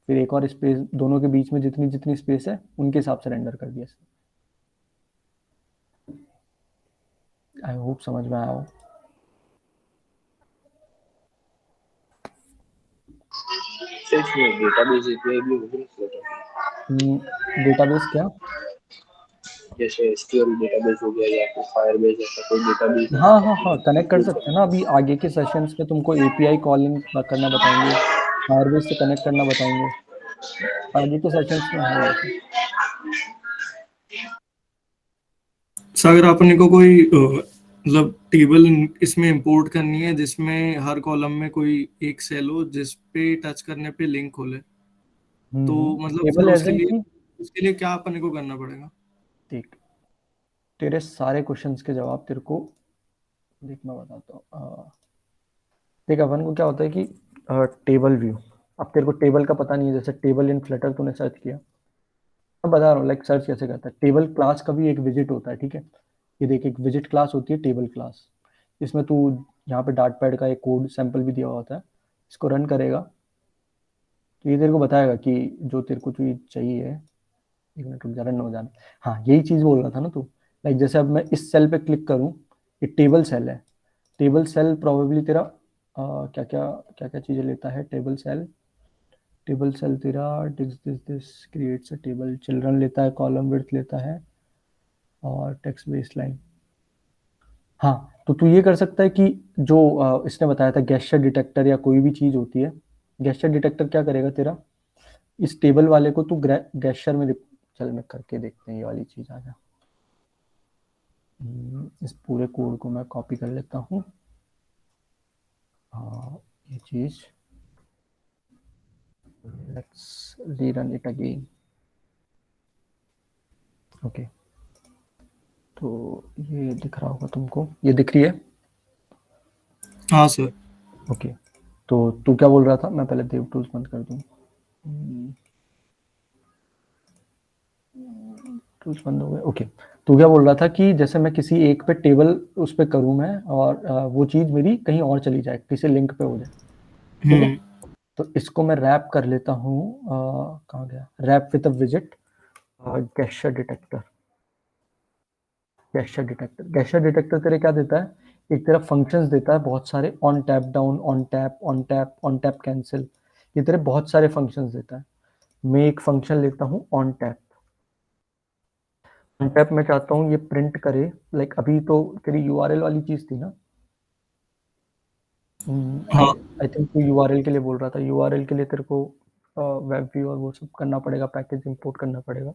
फिर एक और स्पेस, दोनों के बीच में जितनी जितनी स्पेस है उनके हिसाब से रेंडर कर दिया। आई होप समझ में आया हो। So इसमें डेटाबेस API भी होगी ना? डेटाबेस क्या? जैसे SQL डेटाबेस हो गया या फिर फायरबेस, ऐसा कोई डेटाबेस हाँ हाँ हाँ, कनेक्ट कर सकते हैं ना। अभी आगे के सेशंस में तुमको एपीआई कॉलिंग करना बताएंगे, फायरबेस से कनेक्ट करना बताएंगे, आगे के सेशंस में है ये सब। सो अगर अपने को कोई मतलब टेबल इसमें इंपोर्ट करनी है जिसमें हर कॉलम में कोई एक सेल हो जिस पे टच करने पे लिंक खोले, तो मतलब फिर टेबल एज इन की, उसके लिए क्या अपने को करना पड़ेगा? देख तेरे सारे क्वेश्चंस के जवाब तेरे को, देख मैं बताता हूँ। देख अपन को क्या होता है कि टेबल व्यू, अब तेरे को टेबल का पता नहीं है, जैसे टेबल इन फ्लटर तूने सर्च किया, मैं बता रहा हूँ लाइक सर्च कैसे करता है। टेबल क्लास का भी एक विजिट होता है, ठीक है। ये देख एक विजिट क्लास होती है टेबल क्लास, इसमें तू यहाँ पे डार्ट पैड का एक कोड सैंपल भी दिया हुआ होता है, इसको रन करेगा तो ये तेरे को बताएगा कि जो तेरे को चीज चाहिए, एक मिनट रुक जा, रन हो जाना। हाँ यही चीज बोल रहा था ना तू, लाइक जैसे अब मैं इस सेल पे क्लिक करूँ, ये टेबल सेल है, टेबल सेल प्रोबेबली तेरा क्या क्या चीजें लेता है टेबल सेल। टेबल सेल तेरा this creates a table, children लेता है, कॉलम विड्थ लेता है, और टेक्स्ट बेसलाइन। हाँ तो तू ये कर सकता है कि जो इसने बताया था गेस्चर डिटेक्टर या कोई भी चीज होती है, गेस्चर डिटेक्टर क्या करेगा तेरा, इस टेबल वाले को तू गेस्चर में चल मैं करके देखते हैं, ये वाली चीज आ जा। इस पूरे कोड को मैं कॉपी कर लेता हूँ, ये चीज, let's rerun it again. Okay तो ये दिख रहा होगा तुमको, ये दिख रही है? हाँ सर। ओके तो तू क्या बोल रहा था, मैं पहले देव टूल्स बंद कर दूँ, टूल्स बंद हो गए। ओके तू क्या बोल रहा था कि जैसे मैं किसी एक पे टेबल उस पे करूँ मैं, और वो चीज मेरी कहीं और चली जाए, किसी लिंक पे हो जाए, ठीक है। तो इसको मैं रैप कर लेता हूँ, कहाँ गया, रैप विद अ विजिट gesture detector. Gesture detector, gesture detector तेरे क्या देता है, एक तेरा फंक्शंस देता है बहुत सारे, on tap down, on tap, on tap, on tap cancel, ये तेरे बहुत सारे फंक्शंस देता है। मैं एक फंक्शन लेता हूँ ऑन टैप, ऑन टैप मैं चाहता हूँ ये प्रिंट करे, लाइक अभी तो तेरी यूआरएल वाली चीज थी ना, आई थिंक तू यूआरएल के लिए बोल रहा था, यूआरएल के लिए तेरे को वेब व्यू और वो सब करना पड़ेगा, पैकेज इंपोर्ट करना पड़ेगा,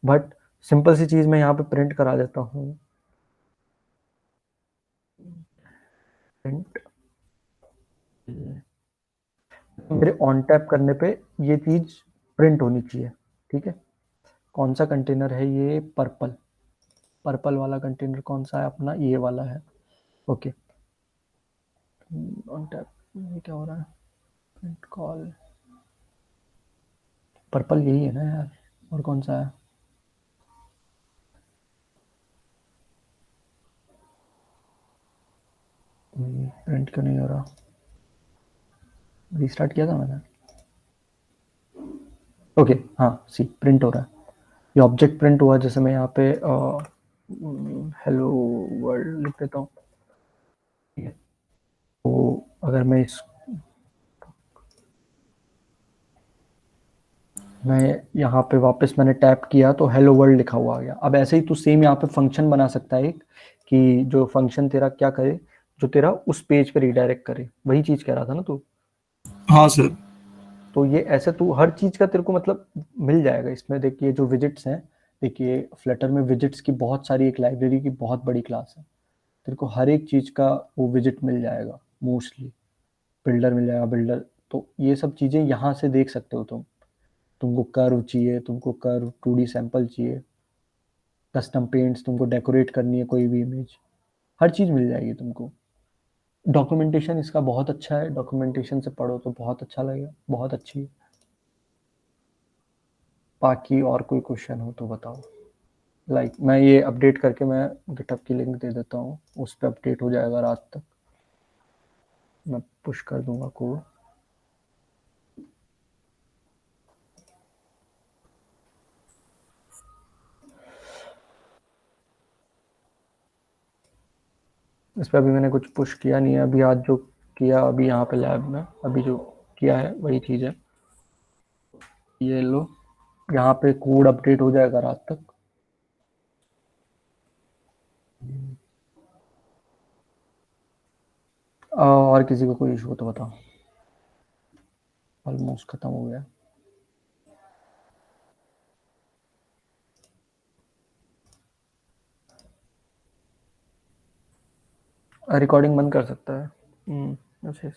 बट सिंपल सी चीज मैं यहाँ पे प्रिंट करा देता हूँ, प्रिंट, मेरे ऑन टैप करने पे ये चीज प्रिंट होनी चाहिए, ठीक है। कौन सा कंटेनर है ये, पर्पल, पर्पल वाला कंटेनर कौन सा है अपना, ये वाला है, ओके। ऑन टैप ये क्या हो रहा है, प्रिंट कॉल, पर्पल यही है ना यार, और कौन सा है, प्रिंट क्यों नहीं हो रहा, रीस्टार्ट किया था मैंने, ओके हाँ सी प्रिंट हो रहा है, ये ऑब्जेक्ट प्रिंट हुआ, जैसे मैं यहाँ पे हेलो वर्ल्ड लिख देता हूँ, तो अगर मैं यहाँ पे वापस मैंने टैप किया तो हेलो वर्ल्ड लिखा हुआ आ गया। अब ऐसे ही तू सेम यहाँ पे फंक्शन बना सकता है एक, कि जो फंक्शन तेरा क्या करे, जो तेरा उस पेज पे रिडायरेक्ट करे, वही चीज कह रहा था ना तू। हाँ सर। तो ये ऐसे तू हर चीज का तेरे को मतलब मिल जाएगा इसमें। देखिए जो विजिट्स हैं, देखिए फ्लटर में विजिट्स की बहुत सारी, एक लाइब्रेरी की बहुत बड़ी क्लास है। तेरे को हर एक चीज का वो विजिट मिल जाएगा मोस्टली। बिल्डर मिल जाएगा, बिल्डर। तो ये सब चीजें यहाँ से देख सकते हो तुम। तुमको कर्व चाहिए, तुमको कर्व 2D सैंपल चाहिए, कस्टम पेंट्स, तुमको डेकोरेट करनी है कोई भी इमेज, हर चीज़ मिल जाएगी तुमको। डॉक्यूमेंटेशन इसका बहुत अच्छा है, डॉक्यूमेंटेशन से पढ़ो तो बहुत अच्छा लगेगा, बहुत अच्छी है। बाकी और कोई क्वेश्चन हो तो बताओ। मैं ये अपडेट करके मैं गिटहब की लिंक दे देता हूँ, उस पर अपडेट हो जाएगा रात तक, मैं पुश कर दूंगा कोड। इस पर अभी मैंने कुछ पुश किया नहीं है, अभी आज जो किया अभी यहाँ पे लैब में अभी जो किया है वही चीज़ है। ये लो, यहाँ पे कोड अपडेट हो जाएगा रात तक। और किसी को कोई इशू हो तो बताओ। ऑलमोस्ट खत्म हो गया। रिकॉर्डिंग बंद कर सकता है। अच्छा।